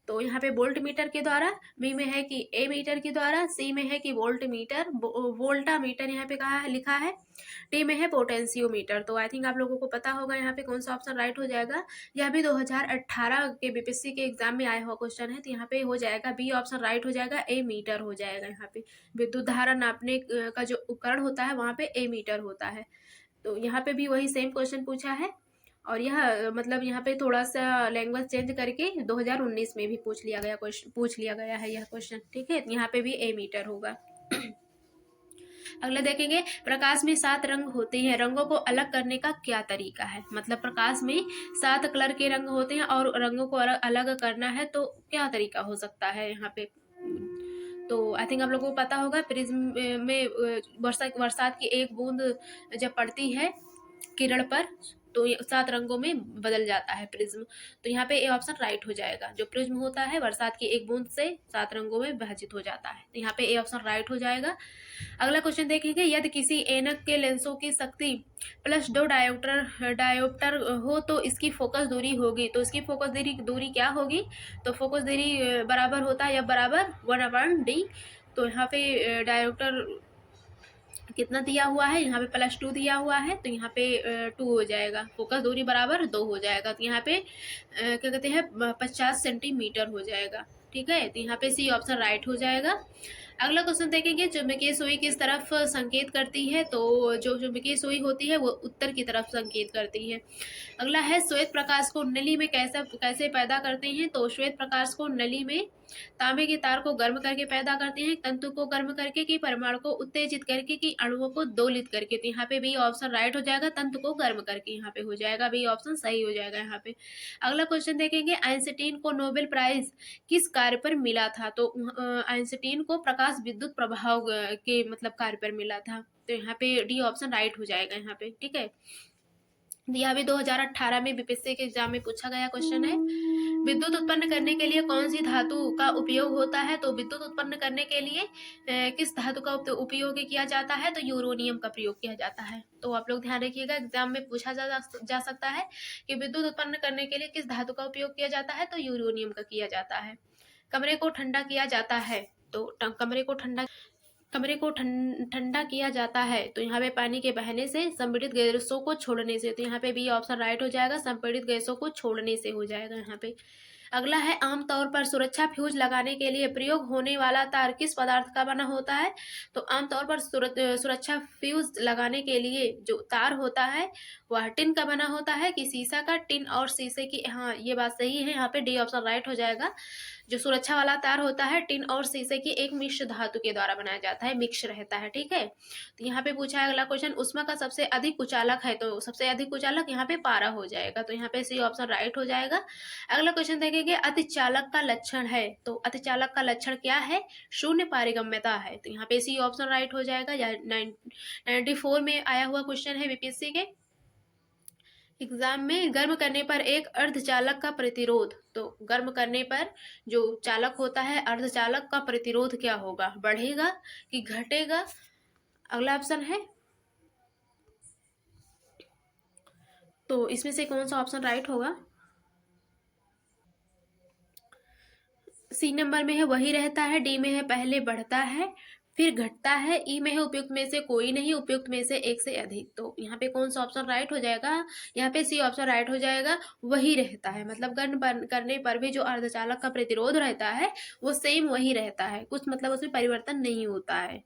तो यहाँ पे वोल्ट मीटर के द्वारा, बी में है कि ए मीटर के द्वारा, सी में है कि वोल्ट मीटर वोल्टा मीटर यहाँ पे कहा है, लिखा है, डी में है पोटेंशियोमीटर। तो आई थिंक आप लोगों को पता होगा यहाँ पे कौन सा ऑप्शन राइट हो जाएगा। यह भी 2018 के बीपीएससी के एग्जाम में आया हुआ क्वेश्चन है। तो यहाँ पे हो जाएगा, बी ऑप्शन राइट हो जाएगा, ए मीटर हो जाएगा। यहाँ पे विद्युत धारा नापने का जो उपकरण होता है वहाँ पे ए मीटर होता है। तो यहाँ पे भी वही सेम क्वेश्चन पूछा है, और यह मतलब यहाँ पे थोड़ा सा लैंग्वेज चेंज करके 2019 में भी पूछ लिया गया है यह क्वेश्चन। ठीक है, यहाँ पे भी ए मीटर होगा। अगला देखेंगे, प्रकाश में 7 रंग होते हैं, रंगों को अलग करने का क्या तरीका है। मतलब प्रकाश में 7 कलर के रंग होते हैं और रंगों को अलग करना है, तो क्या तरीका हो सकता है यहाँ पे। तो आई थिंक आप लोगों को पता होगा, प्रिज्म में बरसात की एक बूंद जब पड़ती है किरण पर तो 7 रंगों में बदल जाता है प्रिज्म। तो यहाँ पे ए ऑप्शन राइट हो जाएगा। जो प्रिज्म होता है बरसात की एक बूंद से 7 रंगों में विभाजित हो जाता है। तो यहाँ पे ए ऑप्शन राइट हो जाएगा। अगला क्वेश्चन देखेंगे, यदि किसी ऐनक के लेंसों की शक्ति +2 डायोप्टर हो तो इसकी फोकस दूरी होगी। तो इसकी फोकस दूरी क्या होगी। तो फोकस दूरी बराबर होता है या बराबर 1/d। तो यहाँ पे डायोप्टर कितना दिया हुआ है, यहाँ पे +2 दिया हुआ है, तो यहाँ पे 2 हो जाएगा। फोकस दूरी बराबर 2 हो जाएगा। तो यहाँ पे क्या कहते हैं 50 सेंटीमीटर हो जाएगा। ठीक है, तो यहाँ पे सी ऑप्शन राइट हो जाएगा। अगला क्वेश्चन देखेंगे, चुंबकीय सुई किस तरफ संकेत करती है। तो जो चुंबकीय सुई होती है वो उत्तर की तरफ संकेत करती है। अगला है, श्वेत प्रकाश को नली में कैसे पैदा करते हैं। तो श्वेत प्रकाश को नली में तांबे के तार को गर्म करके पैदा करते हैं, तंतु को गर्म करके, कि परमाणु को उत्तेजित करके, कि अणुओं को दोलित करके। तो यहाँ पे बी ऑप्शन राइट हो जाएगा, तंतु को गर्म करके यहाँ पे हो जाएगा, बी ऑप्शन सही हो जाएगा यहाँ पे। अगला क्वेश्चन देखेंगे, आइंस्टीन को नोबेल प्राइज किस कार्य पर मिला था। तो आइंस्टीन को प्रकाश विद्युत प्रभाव के मतलब कार्य पर मिला था। तो यहाँ पे डी ऑप्शन राइट हो जाएगा यहाँ पे। ठीक है, यह भी 2018 में बीपीएससी के एग्जाम में पूछा गया क्वेश्चन है। विद्युत उत्पन्न करने के लिए कौन सी धातु का उपयोग होता है? तो विद्युत उत्पन्न करने के लिए किस धातु का उपयोग किया जाता है? तो यूरेनियम का प्रयोग किया जाता है। तो आप लोग ध्यान रखिएगा, एग्जाम में पूछा जा सकता है कि विद्युत उत्पन्न करने के लिए किस धातु का उपयोग किया जाता है? तो यूरेनियम का किया जाता है। कमरे को ठंडा किया जाता है, तो कमरे को ठंडा किया जाता है, तो यहाँ पे पानी के बहने से, संपीड़ित गैसों को छोड़ने से। तो यहाँ पे बी ऑप्शन राइट हो जाएगा, संपीड़ित गैसों को छोड़ने से हो जाएगा यहाँ पे। अगला है, आमतौर पर सुरक्षा फ्यूज लगाने के लिए प्रयोग होने वाला तार किस पदार्थ का बना होता है? तो आमतौर पर सुरक्षा फ्यूज लगाने के लिए जो तार होता है वह टिन का बना होता है कि सीसा का? टिन और शीशे की। हाँ, ये बात सही है, यहाँ पे डी ऑप्शन राइट हो जाएगा। जो सुरक्षा वाला तार होता है टिन और शीशे की एक मिश्र धातु के द्वारा बनाया जाता है, मिक्स रहता है, ठीक है। तो यहाँ पे पूछा है अगला क्वेश्चन, उष्मा का सबसे अधिक कुचालक है? तो सबसे अधिक कुचालक यहाँ पे पारा हो जाएगा, तो यहाँ पे सी ऑप्शन राइट हो जाएगा। अगला क्वेश्चन देखेंगे, अतिचालक का लक्षण है? तो अतिचालक का लक्षण क्या है? शून्य पारगम्यता है, तो यहाँ पे सी ऑप्शन राइट हो जाएगा। यह 94 में आया हुआ क्वेश्चन है बीपीएससी के एग्जाम में। गर्म करने पर एक अर्धचालक का प्रतिरोध, तो गर्म करने पर जो चालक होता है अर्धचालक का प्रतिरोध क्या होगा? बढ़ेगा कि घटेगा? अगला ऑप्शन है, तो इसमें से कौन सा ऑप्शन राइट होगा? सी नंबर में है वही रहता है, डी में है पहले बढ़ता है फिर घटता है, ई में है उपयुक्त में से कोई नहीं, उपयुक्त में से एक से अधिक। तो यहाँ पे कौन सा ऑप्शन राइट हो जाएगा? यहाँ पे सी ऑप्शन राइट हो जाएगा, वही रहता है। मतलब गर्म करने पर भी जो अर्धचालक का प्रतिरोध रहता है वो सेम वही रहता है, कुछ मतलब उसमें परिवर्तन नहीं होता है।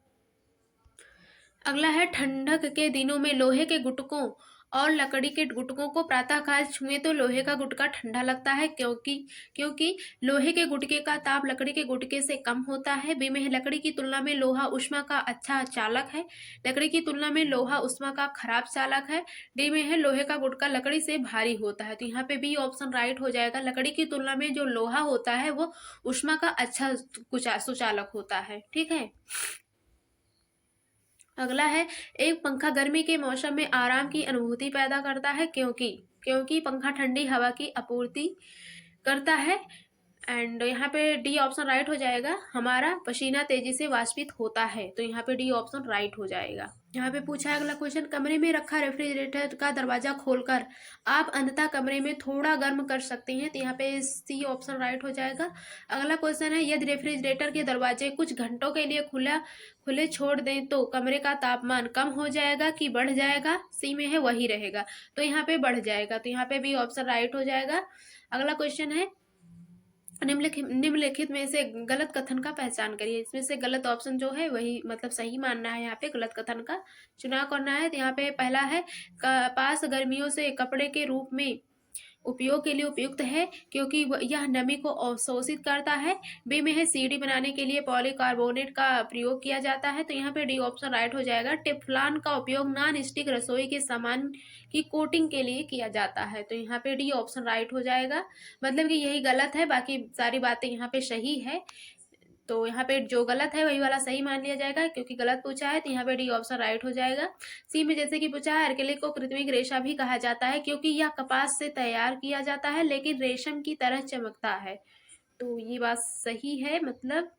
अगला है, ठंडक के दिनों में लोहे के गुटकों और लकड़ी के गुटकों को प्रातःकाल छुए तो लोहे का गुटका ठंडा लगता है, क्योंकि लोहे के गुटके का ताप लकड़ी के गुटके से कम होता है। बी में है, लकड़ी की तुलना में लोहा ऊष्मा का अच्छा चालक है, लकड़ी की तुलना में लोहा ऊष्मा का खराब चालक है। डी में है, लोहे का गुटका लकड़ी से भारी होता है, तो यहाँ पे बी ऑप्शन राइट हो जाएगा। लकड़ी की तुलना में जो लोहा होता है वो ऊष्मा का अच्छा सुचालक होता है, ठीक है। अगला है, एक पंखा गर्मी के मौसम में आराम की अनुभूति पैदा करता है, क्योंकि पंखा ठंडी हवा की आपूर्ति करता है। एंड यहाँ पे डी ऑप्शन राइट हो जाएगा, हमारा पसीना तेजी से वाष्पित होता है, तो यहाँ पे डी ऑप्शन राइट हो जाएगा। यहाँ पे पूछा है अगला क्वेश्चन, कमरे में रखा रेफ्रिजरेटर का दरवाजा खोलकर आप अंततः कमरे में थोड़ा गर्म कर सकते हैं, तो यहाँ पे सी ऑप्शन राइट हो जाएगा। अगला क्वेश्चन है, यदि रेफ्रिजरेटर के दरवाजे कुछ घंटों के लिए खुले छोड़ दें तो कमरे का तापमान कम हो जाएगा कि बढ़ जाएगा? सी में है वही रहेगा, तो यहाँ पे बढ़ जाएगा, तो यहाँ पे भी ऑप्शन राइट हो जाएगा। अगला क्वेश्चन है, निम्नलिखित में से गलत कथन का पहचान करिए। इसमें से गलत ऑप्शन जो है वही मतलब सही मानना है, यहाँ पे गलत कथन का चुनाव करना है। तो यहाँ पे पहला है, कपास गर्मियों से कपड़े के रूप में उपयोग के लिए उपयुक्त है क्योंकि यह नमी को अवशोषित करता है। बी में है, सीढ़ी बनाने के लिए पॉलीकार्बोनेट का प्रयोग किया जाता है, तो यहाँ पे डी ऑप्शन राइट हो जाएगा। टेफ्लॉन का उपयोग नॉन स्टिक रसोई के सामान की कोटिंग के लिए किया जाता है, तो यहाँ पे डी ऑप्शन राइट हो जाएगा। मतलब कि यही गलत है, बाकी सारी बातें यहाँ पे सही है, तो यहाँ पे जो गलत है वही वाला सही मान लिया जाएगा, क्योंकि गलत पूछा है, तो यहाँ पे डी ऑप्शन राइट हो जाएगा। सी में जैसे कि पूछा है, एक्रिलिक को कृत्रिम रेशा भी कहा जाता है क्योंकि यह कपास से तैयार किया जाता है लेकिन रेशम की तरह चमकता है, तो ये बात सही है। मतलब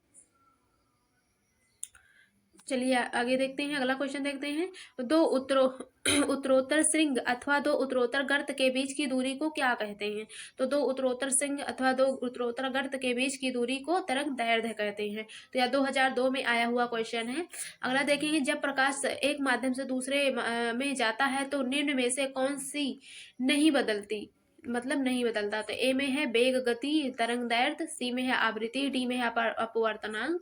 चलिए आगे देखते हैं, अगला क्वेश्चन देखते हैं। दो उत्तरोत्तर श्रृंग अथवा दो उत्तरोत्तर गर्त के बीच की दूरी को क्या कहते हैं? तो दो उत्तरोत्तर श्रृंग अथवा दो उत्तरोत्तर गर्त के बीच की दूरी को तरंग दैर्ध्य कहते हैं, तो यह 2002 में आया हुआ क्वेश्चन है। अगला देखेंगे, जब प्रकाश एक माध्यम से दूसरे में जाता है तो निम्न में से कौन सी नहीं बदलती, मतलब नहीं बदलता? तो ए में है वेग, गति, तरंग दैर्ध्य, सी में है आवृत्ति, डी में है अपवर्तनांक,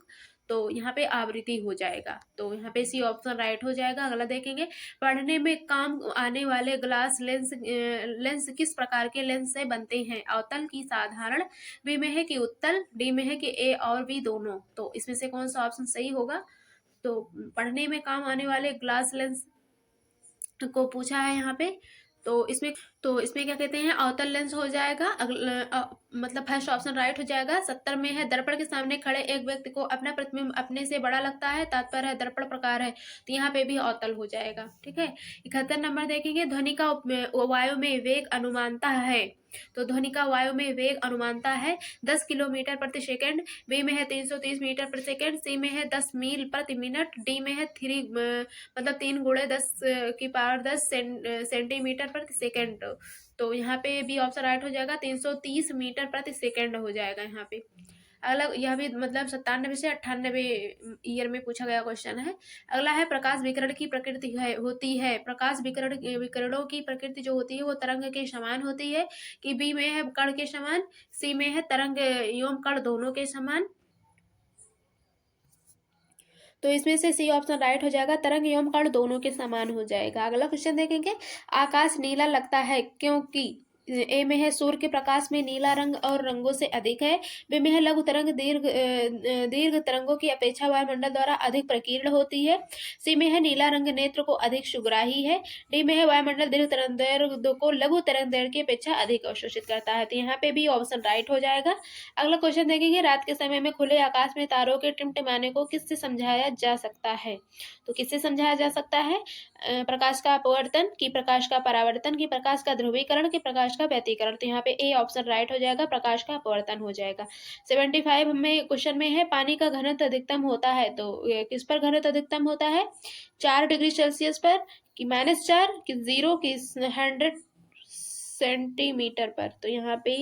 तो यहाँ पे आवृत्ति हो जाएगा, तो यहाँ पे सी ऑप्शन राइट हो जाएगा। अगला देखेंगे, पढ़ने में काम आने वाले ग्लास लेंस किस प्रकार के लेंस से बनते हैं? अवतल की साधारण, बी में है कि उत्तल, डी में है कि ए और बी दोनों, तो इसमें से कौन सा ऑप्शन सही होगा? तो पढ़ने में काम आने वाले ग्लास लेंस को पूछा है यहाँ पे, तो इसमें क्या कहते हैं, अवतल लेंस हो जाएगा। मतलब फर्स्ट ऑप्शन राइट हो जाएगा। 70 में है दर्पण के सामने खड़े एक व्यक्ति को अपना प्रतिबिंब अपने से बड़ा लगता है, तात्पर्य है दर्पण प्रकार है, तो यहाँ पे भी अवतल हो जाएगा। ठीक है। 71 नंबर देखेंगे, ध्वनि का वायु में वेग अनुमानता है, तो ध्वनि का वायु में वेग अनुमानता है 10 किलोमीटर प्रति सेकंड, बी में है 330 मीटर प्रति सेकंड, सी में है 10 मील प्रति मिनट, डी में है 3 मतलब 3 गुणे 10 की पावर 10 सेंटीमीटर प्रति सेकंड। तो यहाँ पे बी ऑप्शन राइट हो जाएगा, 330 मीटर प्रति सेकंड हो जाएगा यहाँ पे। अगला यह भी मतलब 97 से 98 ईयर में पूछा गया क्वेश्चन है। अगला है प्रकाश विकिरण की प्रकृति होती है, प्रकाश विकिरणों की प्रकृति जो होती है वो तरंग के समान होती है, कि बी में है कण के समान, सी में है तरंग एवं कण दोनों के समान। तो इसमें से सी ऑप्शन राइट हो जाएगा, तरंग एवं कण दोनों के समान हो जाएगा। अगला क्वेश्चन देखेंगे, आकाश नीला लगता है क्योंकि ए में है सूर्य के प्रकाश में नीला रंग और रंगों से अधिक है, बी में है लघु तरंग दीर्घ तरंगों की अपेक्षा वायुमंडल द्वारा अधिक प्रकीर्ण होती है, सी में है नीला रंग नेत्र को अधिक सुग्राही है, डी में है वायुमंडल दीर्घ तरंग को लघु तरंग दैर्घ्य की अपेक्षा अधिक अवशोषित करता है, तो यहाँ पे भी ऑप्शन राइट हो जाएगा। अगला क्वेश्चन देखेंगे, रात के समय में खुले आकाश में तारों के टिमटिमाने को किससे समझाया जा सकता है, तो किससे समझाया जा सकता है, प्रकाश का अपवर्तन, की प्रकाश का परावर्तन, की प्रकाश का ध्रुवीकरण, की प्रकाश का व्यतिकरण, तो यहाँ पे ए ऑप्शन राइट हो जाएगा, प्रकाश का अपवर्तन हो जाएगा। 75 में क्वेश्चन में है, पानी का घनत्व अधिकतम होता है, तो किस पर घनत्व अधिकतम होता है, 4 डिग्री सेल्सियस पर, कि -4, कि 0, कि 100 सेंटीमीटर पर, तो यहाँ पे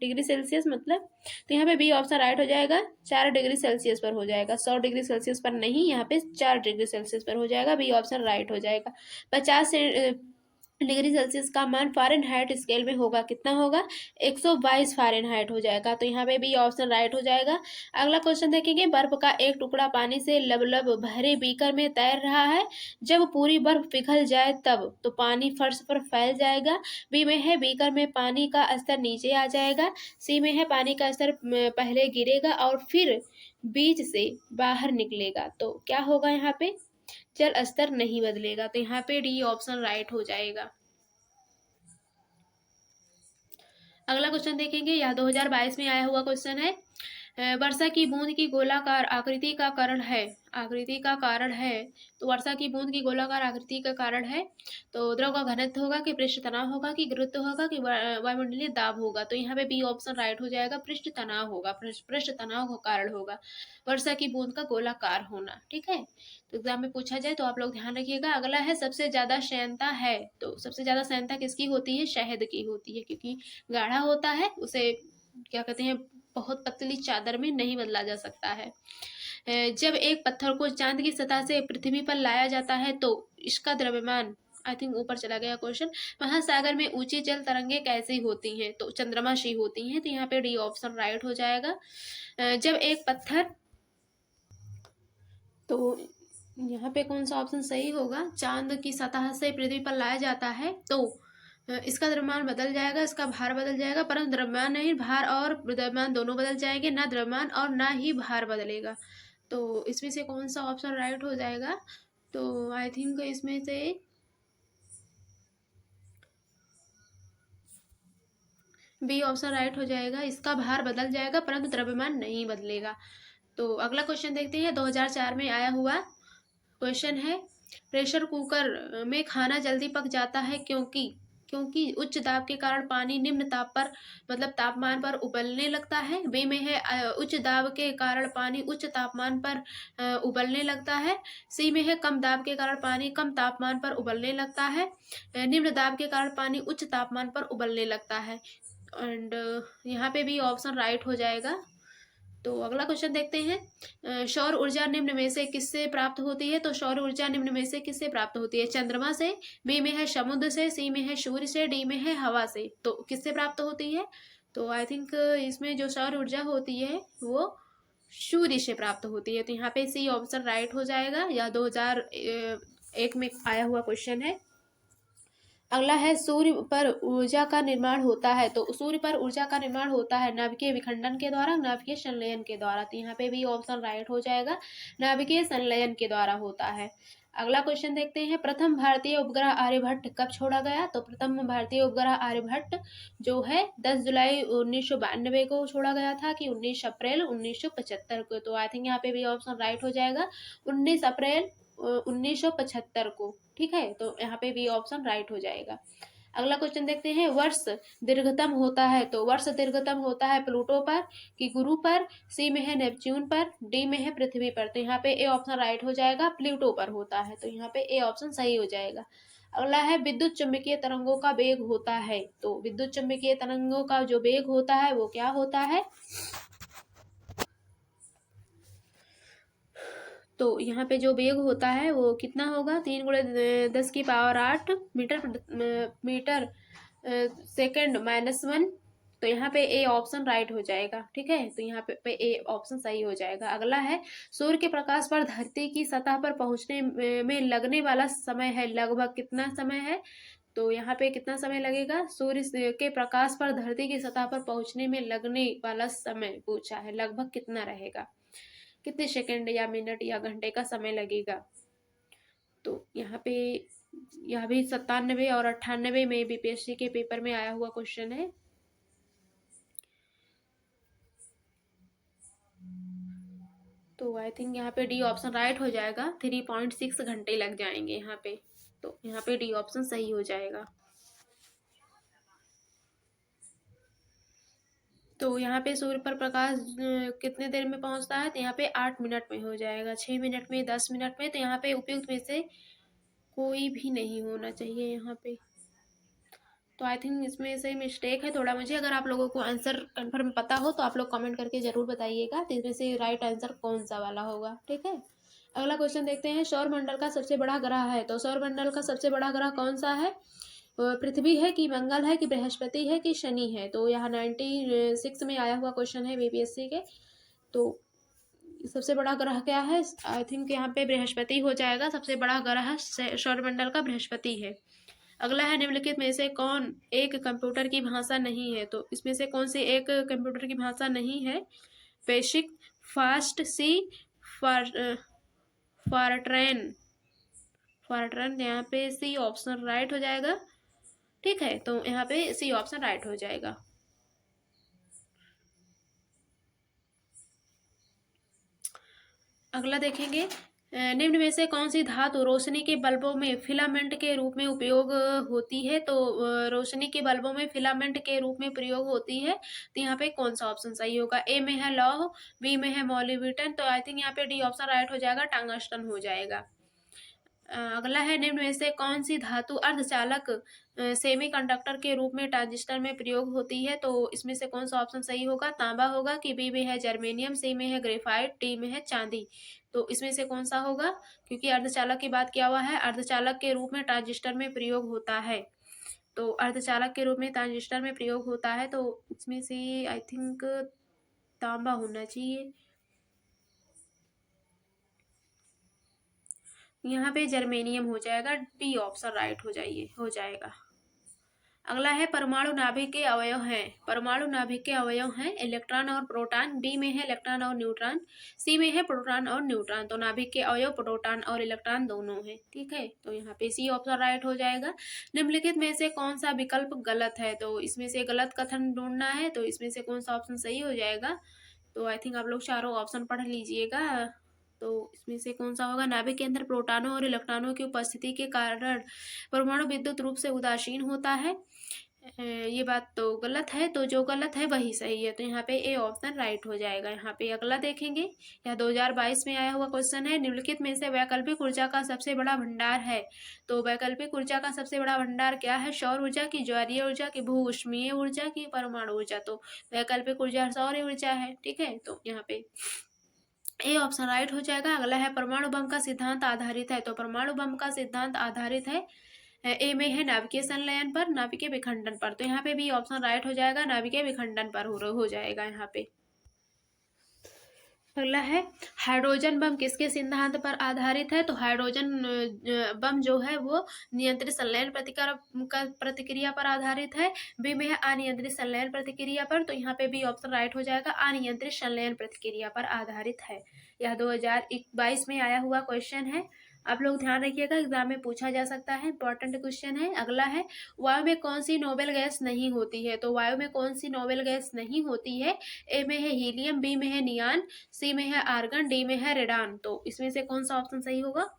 डिग्री सेल्सियस मतलब, तो यहाँ पे बी ऑप्शन राइट हो जाएगा, 4 डिग्री सेल्सियस पर हो जाएगा, 100 डिग्री सेल्सियस पर नहीं, यहाँ पे 4 डिग्री सेल्सियस पर हो जाएगा, बी ऑप्शन राइट हो जाएगा। 50 डिग्री सेल्सियस का मान फ़ारेनहाइट स्केल में होगा, कितना होगा, 122 फ़ारेनहाइट हो जाएगा, तो यहाँ पे भी ऑप्शन राइट हो जाएगा। अगला क्वेश्चन देखेंगे, बर्फ का एक टुकड़ा पानी से लबलब भरे बीकर में तैर रहा है, जब पूरी बर्फ पिघल जाए तब तो पानी फर्श पर फैल जाएगा, बी में है बीकर में पानी का स्तर नीचे आ जाएगा, सी में है पानी का स्तर पहले गिरेगा और फिर बीच से बाहर निकलेगा, तो क्या होगा यहाँ पे, जल स्तर नहीं बदलेगा, तो यहाँ पे डी ऑप्शन राइट हो जाएगा। अगला क्वेश्चन देखेंगे, यह 2022 में आया हुआ क्वेश्चन है, वर्षा की बूंद की गोलाकार आकृति का कारण है, तो वर्षा की बूंद की गोलाकार आकृति का कारण है, तो द्रव का घनत्व होगा, कि पृष्ठ तनाव होगा, कि गुरुत्व होगा, कि वायुमंडलीय दाब होगा, तो यहाँ पे बी ऑप्शन राइट हो जाएगा, पृष्ठ तनाव होगा, पृष्ठ तनाव का कारण होगा वर्षा की बूंद का गोलाकार होना। ठीक है, तो एग्जाम में पूछा जाए तो आप लोग ध्यान रखिएगा। अगला है, सबसे ज्यादा श्यानता है, तो सबसे ज्यादा श्यानता किसकी होती है, शहद की होती है, क्योंकि गाढ़ा होता है, उसे क्या कहते हैं, बहुत पतली चादर में नहीं बदला जा सकता है। जब एक पत्थर को चांद की सतह से पृथ्वी पर लाया जाता है तो इसका द्रव्यमान, आई थिंक ऊपर चला गया क्वेश्चन, महासागर में ऊंची जल तरंगे कैसी होती हैं, तो चंद्रमाशी होती हैं, तो यहाँ पे डी ऑप्शन राइट हो जाएगा। जब एक पत्थर, तो यहाँ पे कौन सा ऑप्शन सही होगा, चांद की सतह से पृथ्वी पर लाया जाता है तो इसका द्रव्यमान बदल जाएगा, इसका भार बदल जाएगा, परंतु द्रव्यमान नहीं, भार और द्रव्यमान दोनों बदल जाएंगे, ना द्रव्यमान और ना ही भार बदलेगा, तो इसमें से कौन सा ऑप्शन राइट हो जाएगा, तो आई थिंक इसमें से बी ऑप्शन राइट हो जाएगा, इसका भार बदल जाएगा परंतु द्रव्यमान नहीं बदलेगा। तो अगला क्वेश्चन देखते हैं, 2004 में आया हुआ क्वेश्चन है, प्रेशर कुकर में खाना जल्दी पक जाता है क्योंकि उच्च दाब के कारण पानी निम्न ताप पर मतलब तापमान पर उबलने लगता है, बी में है उच्च दाब के कारण पानी उच्च तापमान पर उबलने लगता है, सी में है कम दाब के कारण पानी कम तापमान पर उबलने लगता है, निम्न दाब के कारण पानी उच्च तापमान पर उबलने लगता है, एंड यहाँ पे भी ऑप्शन राइट हो जाएगा। तो अगला क्वेश्चन देखते हैं, सौर ऊर्जा निम्न में से किससे प्राप्त होती है, तो सौर ऊर्जा निम्न में से किससे प्राप्त होती है, चंद्रमा से, बी में है समुद्र से, सी में है सूर्य से, डी में है हवा से, तो किससे प्राप्त होती है, तो आई थिंक इसमें जो सौर ऊर्जा होती है वो सूर्य से प्राप्त होती है, तो यहाँ पे सी ऑप्शन राइट हो जाएगा। यह 2001 में आया हुआ क्वेश्चन है। अगला है, सूर्य पर ऊर्जा का निर्माण होता है, तो सूर्य पर ऊर्जा का निर्माण होता है नाभिकीय विखंडन के द्वारा, नाभिकीय संलयन के द्वारा, तो यहाँ पे भी ऑप्शन राइट हो जाएगा, नाभिकीय संलयन के द्वारा होता है। अगला क्वेश्चन देखते हैं, प्रथम भारतीय उपग्रह आर्यभट्ट कब छोड़ा गया? तो प्रथम भारतीय उपग्रह आर्यभट्ट जो है 10 जुलाई 1992 को छोड़ा गया था कि 19 अप्रैल 1975 को? तो आई थिंक यहाँ पे भी ऑप्शन राइट हो जाएगा, 19 अप्रैल 1975 को। ठीक है, तो यहाँ पे भी ऑप्शन राइट हो जाएगा। अगला क्वेश्चन देखते हैं, वर्ष दीर्घतम होता है? तो वर्ष दीर्घतम होता है प्लूटो पर कि गुरु पर, सी में है नेपच्यून पर, डी में है पृथ्वी पर? तो यहाँ पे ए ऑप्शन राइट हो जाएगा, प्लूटो पर होता है, तो यहाँ पे ए ऑप्शन सही हो जाएगा। अगला है, विद्युत चुम्बकीय तरंगों का वेग होता है? तो विद्युत चुम्बकीय तरंगों का जो वेग होता है वो क्या होता है? तो यहाँ पे जो वेग होता है वो कितना होगा, 3 × 10⁸ मीटर सेकेंड -1। तो यहाँ पे ए ऑप्शन राइट हो जाएगा। ठीक है, तो यहाँ पे ए ऑप्शन सही हो जाएगा। अगला है, सूर्य के प्रकाश पर धरती की सतह पर पहुंचने में लगने वाला समय है लगभग कितना समय है? तो यहाँ पे कितना समय लगेगा? सूर्य के प्रकाश पर धरती की सतह पर पहुंचने में लगने वाला समय पूछा है, लगभग कितना रहेगा, कितने सेकंड या मिनट या घंटे का समय लगेगा? तो यहाँ पे यह भी 97 और 98 में बीपीएससी के पेपर में आया हुआ क्वेश्चन है। तो आई थिंक यहाँ पे डी ऑप्शन राइट हो जाएगा, 3.6 घंटे लग जाएंगे यहाँ पे। तो यहाँ पे डी ऑप्शन सही हो जाएगा। तो यहाँ पे सूर्य पर प्रकाश कितने देर में पहुंचता है? तो यहाँ पे 8 मिनट में हो जाएगा, 6 मिनट में, 10 मिनट में। तो यहाँ पे उपयुक्त में से कोई भी नहीं होना चाहिए यहाँ पे। तो आई थिंक इसमें से मिस्टेक है थोड़ा मुझे। अगर आप लोगों को आंसर कन्फर्म पता हो तो आप लोग कमेंट करके जरूर बताइएगा, तो इसमें से राइट आंसर कौन सा वाला होगा। ठीक है, अगला क्वेश्चन देखते हैं, सौर मंडल का सबसे बड़ा ग्रह है? तो सौर मंडल का सबसे बड़ा ग्रह कौन सा है? पृथ्वी है कि मंगल है कि बृहस्पति है कि शनि है? तो यहाँ 96 में आया हुआ क्वेश्चन है बीपीएससी के। तो सबसे बड़ा ग्रह क्या है? आई थिंक यहाँ पे बृहस्पति हो जाएगा, सबसे बड़ा ग्रह सौरमंडल का बृहस्पति है। अगला है, निम्नलिखित में से कौन एक कंप्यूटर की भाषा नहीं है? तो इसमें से कौन सी एक कंप्यूटर की भाषा नहीं है? बेसिक, फास्ट, सी, फॉरट्रैन। फॉरट्रैन, यहाँ पे सी ऑप्शन राइट हो जाएगा। ठीक है, तो यहाँ पे सी ऑप्शन राइट हो जाएगा। अगला देखेंगे, निम्न में से कौन सी धातु रोशनी के बल्बों में फिलामेंट के रूप में उपयोग होती है? तो रोशनी के बल्बों में फिलामेंट के रूप में प्रयोग होती है, तो यहाँ पे कौन सा ऑप्शन सही होगा? ए में है लौह, बी में है मोलिब्डेनम। तो आई थिंक यहाँ पे डी ऑप्शन राइट हो जाएगा, टंगस्टन हो जाएगा। अगला है, निम्न में से कौन सी धातु अर्धचालक सेमीकंडक्टर के रूप में ट्रांजिस्टर में प्रयोग होती है? तो इसमें से कौन सा ऑप्शन सही होगा? तांबा होगा कि बी में है जर्मेनियम, सी में है ग्रेफाइट, डी में है चांदी? तो इसमें से कौन सा होगा? क्योंकि अर्धचालक की बात किया हुआ है, अर्धचालक के रूप में ट्रांजिस्टर में प्रयोग होता है। तो अर्धचालक के रूप में ट्रांजिस्टर में प्रयोग होता है, तो इसमें से आई थिंक तांबा होना चाहिए। यहाँ पे जर्मेनियम हो जाएगा, बी ऑप्शन राइट हो जाएगा। अगला है, परमाणु नाभिक के अवयव हैं? परमाणु नाभिक के अवयव हैं इलेक्ट्रॉन और प्रोटॉन, डी में है इलेक्ट्रॉन और न्यूट्रॉन, सी में है प्रोटॉन और न्यूट्रॉन। तो नाभिक के अवयव प्रोटॉन और इलेक्ट्रॉन दोनों हैं। ठीक है, तो यहाँ पे सी ऑप्शन राइट हो जाएगा। निम्नलिखित में से कौन सा विकल्प गलत है? तो इसमें से गलत कथन ढूंढना है, तो इसमें से कौन सा ऑप्शन सही हो जाएगा? तो आई थिंक आप लोग चारों ऑप्शन पढ़ लीजिएगा। तो इसमें से कौन सा होगा? नाभिक के अंदर प्रोटॉनों और इलेक्ट्रॉनों की उपस्थिति के कारण परमाणु विद्युत रूप से उदासीन होता है। ये बात तो गलत है, तो जो गलत है वही सही है, तो यहाँ पे ए ऑप्शन राइट हो जाएगा। यहाँ पे अगला देखेंगे, यह 2022 में आया हुआ क्वेश्चन है, निम्नलिखित में से वैकल्पिक ऊर्जा का सबसे बड़ा भंडार है? तो वैकल्पिक ऊर्जा का सबसे बड़ा भंडार क्या है? सौर ऊर्जा की, ज्वारीय ऊर्जा की, भू ऊष्मीय ऊर्जा की, परमाणु ऊर्जा? तो वैकल्पिक ऊर्जा सौर ऊर्जा है। ठीक है, तो यहाँ पे ए ऑप्शन राइट हो जाएगा। अगला है, परमाणु बम का सिद्धांत आधारित है? तो परमाणु बम का सिद्धांत आधारित है, ए में है नाभिकीय संलयन पर, नाभिकीय विखंडन पर। तो यहाँ पे भी ऑप्शन राइट हो जाएगा, नाभिकीय विखंडन पर हो जाएगा यहाँ पे। अगला है, हाइड्रोजन बम किसके सिद्धांत पर आधारित है? तो हाइड्रोजन बम जो है वो नियंत्रित संलयन प्रतिक्रिया पर आधारित है, बी में है अनियंत्रित संलयन प्रतिक्रिया पर। तो यहाँ पे भी ऑप्शन राइट हो जाएगा, अनियंत्रित संलयन प्रतिक्रिया पर आधारित है। यह 2022 में आया हुआ क्वेश्चन है। आप लोग ध्यान रखिएगा, एग्जाम में पूछा जा सकता है, इंपॉर्टेंट क्वेश्चन है। अगला है, वायु में कौन सी नोबेल गैस नहीं होती है? तो वायु में कौन सी नोबेल गैस नहीं होती है? ए में है हीलियम, बी में है नियान, सी में है आर्गन, डी में है रेडान। तो इसमें से कौन सा ऑप्शन सही होगा?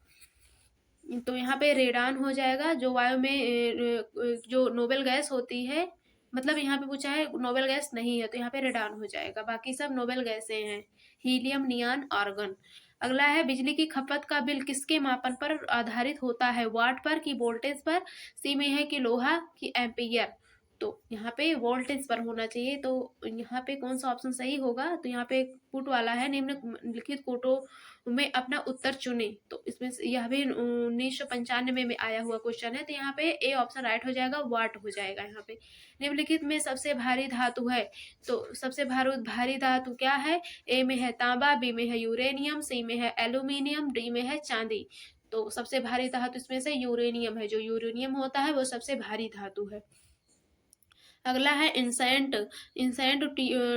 तो यहाँ पे रेडान हो जाएगा। जो वायु में जो नोबेल गैस होती है, मतलब यहाँ पे पूछा है नोबेल गैस नहीं है, तो यहाँ पे रेडान हो जाएगा। बाकी सब नोबेल गैसें हैं, हीलियम, नियान, आर्गन। अगला है, बिजली की खपत का बिल किसके मापन पर आधारित होता है? वाट पर, कि वोल्टेज पर, सी में है कि लोहा, कि एम्पियर। तो यहाँ पे वोल्टेज पर होना चाहिए। तो यहाँ पे कौन सा ऑप्शन सही होगा? तो यहाँ पे पुट वाला है, निम्नलिखित कोटों में अपना उत्तर चुने। तो इसमें यह भी 1995 में आया हुआ क्वेश्चन है। तो यहाँ पे ए ऑप्शन राइट हो जाएगा, वाट हो जाएगा यहाँ पे। निम्नलिखित में सबसे भारी धातु है? तो सबसे भारी धातु क्या है? ए में है तांबा, बी में है यूरेनियम, सी में है एल्यूमिनियम, डी में है चांदी। तो सबसे भारी धातु इसमें से यूरेनियम है। जो यूरेनियम होता है वो सबसे भारी धातु है। अगला है, इंसेंट इंसेंट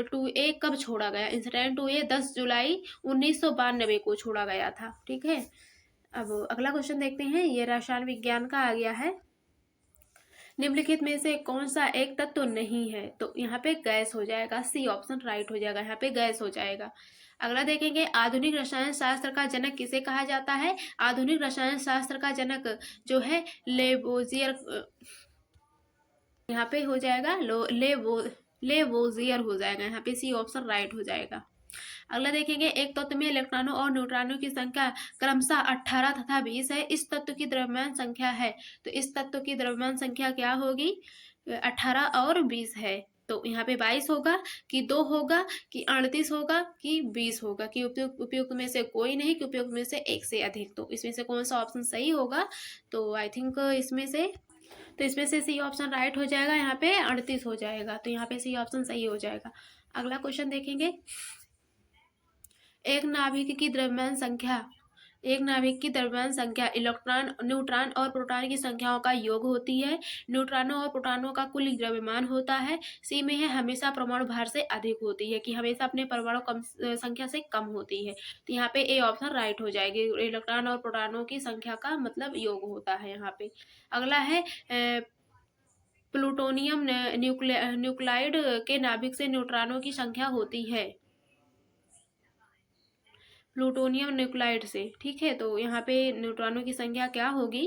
टू ए कब छोड़ा गया? इंसेंट टू ए 10 जुलाई 1992 को छोड़ा गया था। ठीक है, अब अगला क्वेश्चन देखते हैं। ये रसायन विज्ञान का आ गया है। निम्नलिखित में से कौन सा एक तत्व नहीं है? तो यहाँ पे गैस हो जाएगा, सी ऑप्शन राइट हो जाएगा, यहाँ पे गैस हो जाएगा। अगला देखेंगे, आधुनिक रसायन शास्त्र का जनक किसे कहा जाता है? आधुनिक रसायन शास्त्र का जनक जो है लेबोजियर, यहाँ पे हो जाएगा लेवोजियर हो जाएगा, यहाँ पे सी ऑप्शन राइट हो जाएगा। अगला देखेंगे, एक तत्व में इलेक्ट्रॉनों और न्यूट्रॉनों की संख्या क्रमशः 18 तथा 20 है। इस तत्व की द्रव्यमान संख्या है। तो इस तत्व की द्रव्यमान संख्या क्या होगी? 18 और 20 है। तो यहाँ पे 22 होगा, कि 2 होगा, कि 38 होगा, कि 20 होगा, कि उपयुक्त में से कोई नहीं, कि उपयुक्त में से एक से अधिक। तो इसमें से कौन सा ऑप्शन सही होगा? तो आई थिंक इसमें से सी ऑप्शन राइट हो जाएगा, यहाँ पे 38 हो जाएगा। तो यहाँ पे सी ऑप्शन सही हो जाएगा। अगला क्वेश्चन देखेंगे, एक नाभिक की द्रव्यमान संख्या इलेक्ट्रॉन, न्यूट्रॉन और प्रोटॉन की संख्याओं का योग होती है। न्यूट्रॉनों और प्रोटॉनों का कुल द्रव्यमान होता है। सी में है हमेशा परमाणु भार से अधिक होती है, कि हमेशा अपने परमाणु संख्या से कम होती है। तो यहाँ पे ए ऑप्शन राइट हो जाएगी, इलेक्ट्रॉन और प्रोटॉनों की संख्या का मतलब योग होता है यहाँ पे। अगला है, प्लूटोनियम न्यूक्लाइड के नाभिक से न्यूट्रॉनों की संख्या होती है, प्लूटोनियम न्यूक्लाइड से। ठीक है, तो यहाँ पे न्यूट्रॉनों की संख्या क्या होगी?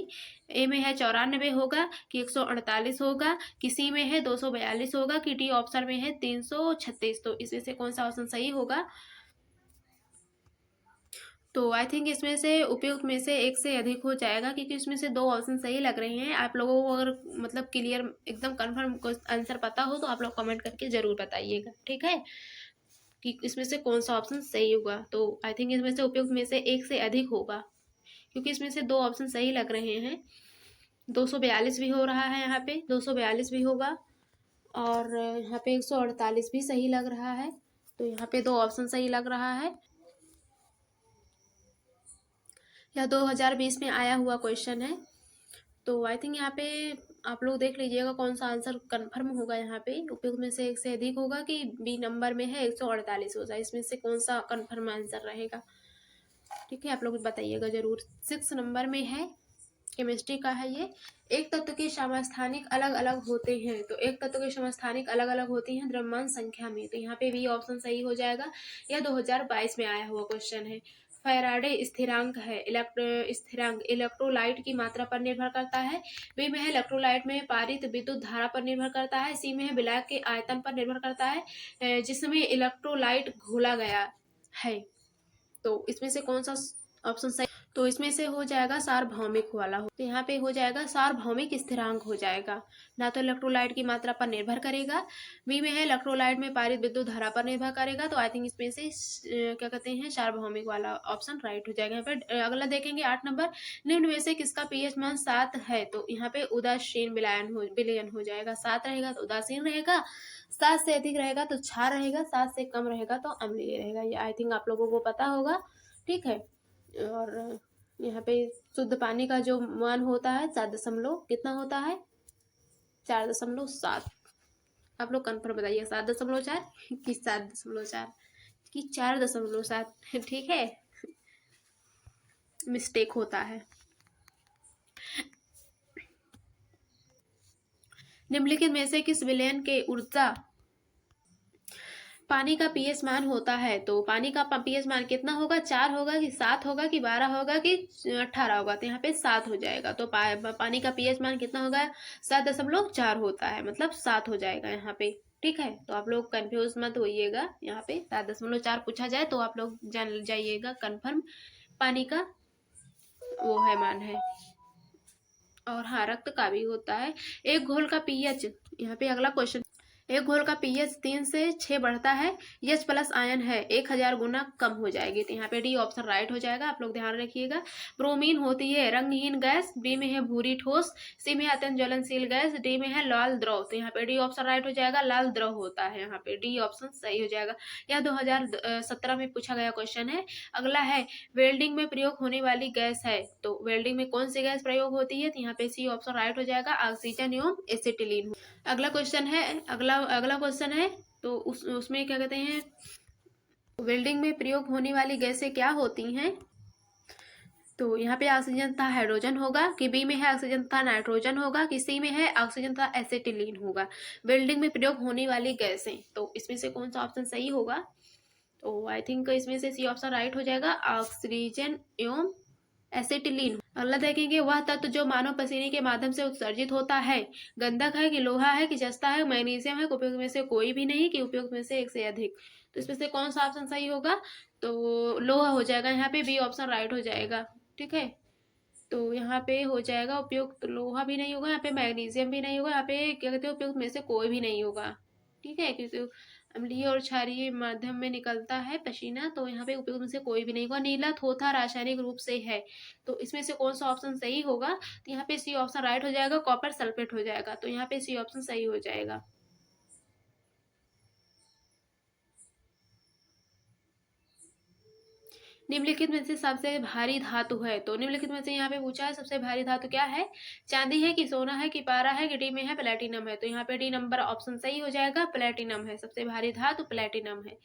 ए में है 94 होगा, कि 148 होगा, कि सी में है 242 होगा, कि डी ऑप्शन में है 336। तो इसमें से कौन सा ऑप्शन सही होगा? तो आई थिंक इसमें से उपयुक्त में से एक से अधिक हो जाएगा, क्योंकि इसमें से 2 ऑप्शन सही लग रहे हैं। आप लोगों को अगर मतलब क्लियर एकदम कंफर्म आंसर पता हो तो आप लोग कमेंट करके जरूर बताइएगा। ठीक है, कि इसमें से कौन सा ऑप्शन सही होगा। तो आई थिंक इसमें से उपयुक्त में से एक से अधिक होगा, क्योंकि इसमें से 2 ऑप्शन सही लग रहे हैं। 242 भी हो रहा है, यहाँ पे 242 भी होगा, और यहाँ पे 148 भी सही लग रहा है। तो यहाँ पे 2 ऑप्शन सही लग रहा है। यह 2020 में आया हुआ क्वेश्चन है। तो आई थिंक यहाँ पे आप लोग देख लीजिएगा कौन सा आंसर कंफर्म होगा। यहाँ पे उपयुक्त में से एक से अधिक होगा, कि बी नंबर में है 148 होगा। इसमें से कौन सा कंफर्म आंसर रहेगा? ठीक है, आप लोग बताइएगा जरूर। 6 नंबर में है, केमिस्ट्री का है ये। एक तत्व के समस्थानिक अलग अलग होते हैं। तो एक तत्व के समस्थानिक अलग अलग होती हैं द्रव्यमान संख्या में। तो यहाँ पे बी ऑप्शन सही हो जाएगा। यह 2022 में आया हुआ क्वेश्चन है। फैराडे स्थिरांक है, स्थिरांक इलेक्ट्रोलाइट की मात्रा पर निर्भर करता है। बी में है इलेक्ट्रोलाइट में पारित विद्युत धारा पर निर्भर करता है। सी में है विलायक के आयतन पर निर्भर करता है जिसमें इलेक्ट्रोलाइट घोला गया है। तो इसमें से कौन सा ऑप्शन सही? तो इसमें से हो जाएगा सार्वभौमिक वाला हो। तो यहाँ पे हो जाएगा सार्वभौमिक स्थिरांक हो जाएगा, ना तो इलेक्ट्रोलाइट की मात्रा पर निर्भर करेगा। बी में है इलेक्ट्रोलाइट में पारित विद्युत धारा पर निर्भर करेगा। तो आई थिंक इसमें से क्या कहते हैं, सार्वभौमिक वाला ऑप्शन राइट हो जाएगा। यहाँ पे अगला देखेंगे 8 नंबर, निम्न में से किसका पीएच मान 7 है? तो यहाँ पे उदासीन विलयन हो जाएगा। 7 रहेगा तो उदासीन रहेगा, 7 से अधिक रहेगा तो क्षार रहेगा, 7 से कम रहेगा तो अम्लीय रहेगा। ये आई थिंक आप लोगों को पता होगा। ठीक है, और यहाँ पे शुद्ध पानी का जो मान होता है 4 दशमलव कितना होता है? 4.7। आप लोग कन्फर्म बताइए, 7.4 कि 7.4 कि 4.7। ठीक है, मिस्टेक होता है। निम्नलिखित में से किस विलयन के ऊर्जा पानी का पीएच मान होता है? तो पानी का पीएच मान कितना होगा? 4 होगा कि 7 होगा कि 12 होगा कि 18 होगा? तो यहाँ पे 7 हो जाएगा। तो पानी का पीएच मान कितना होगा? 7.4 होता है, मतलब 7 हो जाएगा यहाँ पे। ठीक है, तो आप लोग कंफ्यूज मत होइएगा। यहाँ पे 7.4 पूछा जाए तो आप लोग जान जाइएगा कन्फर्म पानी का वो है मान है। और हाँ, रक्त का भी होता है। एक घोल का पीएच, यहाँ पे अगला क्वेश्चन, एक घोल का पीएच 3 से 6 बढ़ता है, H प्लस आयन है 1000 गुना कम हो जाएगी। तो यहाँ पे डी ऑप्शन राइट हो जाएगा, आप लोग ध्यान रखिएगा। ब्रोमीन होती है रंगहीन गैस, बी में है भूरी ठोस, सी में अत्यंत ज्वलनशील गैस, डी में है लाल द्रव। तो यहाँ पे डी ऑप्शन राइट हो जाएगा, लाल द्रव होता है। यहाँ पे डी ऑप्शन सही हो जाएगा। यह 2017 में पूछा गया क्वेश्चन है। अगला है वेल्डिंग में प्रयोग होने वाली गैस है, तो वेल्डिंग में कौन सी गैस प्रयोग होती है? तो यहाँ पे सी ऑप्शन राइट हो जाएगा, ऑक्सीजन एवं एसिटिलीन। अगला क्वेश्चन है, अगला क्वेश्चन है, तो उसमें क्या कहते हैं, वेल्डिंग में प्रयोग होने वाली गैसें क्या होती हैं? तो यहाँ पे ऑक्सीजन तथा हाइड्रोजन होगा, कि बी में है ऑक्सीजन तथा नाइट्रोजन होगा, कि सी में है ऑक्सीजन तथा एसिटिलीन होगा। वेल्डिंग में प्रयोग होने वाली गैसें, तो इसमें से कौन सा ऑप्शन सही होगा? तो आई थिंक इसमें से सी ऑप्शन राइट हो जाएगा, ऑक्सीजन एवं एसिटिलीन। अगला देखेंगे, वह तत्व जो मानव पसीने के माध्यम से उत्सर्जित होता है, गंधक है कि लोहा है कि जस्ता है, मैग्नीशियम है, उपयुक्त में से कोई भी नहीं, कि उपयुक्त में से एक से अधिक। तो इसमें से कौन सा ऑप्शन सही होगा? तो लोहा हो जाएगा, यहाँ पे बी ऑप्शन राइट हो जाएगा। ठीक है, तो यहाँ पे हो जाएगा उपयुक्त, लोहा भी नहीं होगा, यहाँ पे मैग्नीशियम भी नहीं होगा, यहाँ पे क्या कहते हैं उपयुक्त में से कोई भी नहीं होगा। ठीक है, क्योंकि अम्लीय और क्षारीय माध्यम में निकलता है पसीना, तो यहाँ पे उपयुक्त में से कोई भी नहीं होगा। नीला थोथा रासायनिक रूप से है, तो इसमें से कौन सा ऑप्शन सही होगा? तो यहाँ पे सी ऑप्शन राइट हो जाएगा, कॉपर सल्फेट हो जाएगा। तो यहाँ पे सी ऑप्शन सही हो जाएगा। निम्नलिखित में से सबसे भारी धातु है, तो निम्नलिखित में से यहाँ पे पूछा है सबसे भारी धातु क्या है? चांदी है कि सोना है कि पारा है कि डी में है प्लेटिनम है? तो यहाँ पे डी नंबर ऑप्शन सही हो जाएगा, प्लेटिनम है सबसे भारी धातु, प्लेटिनम है।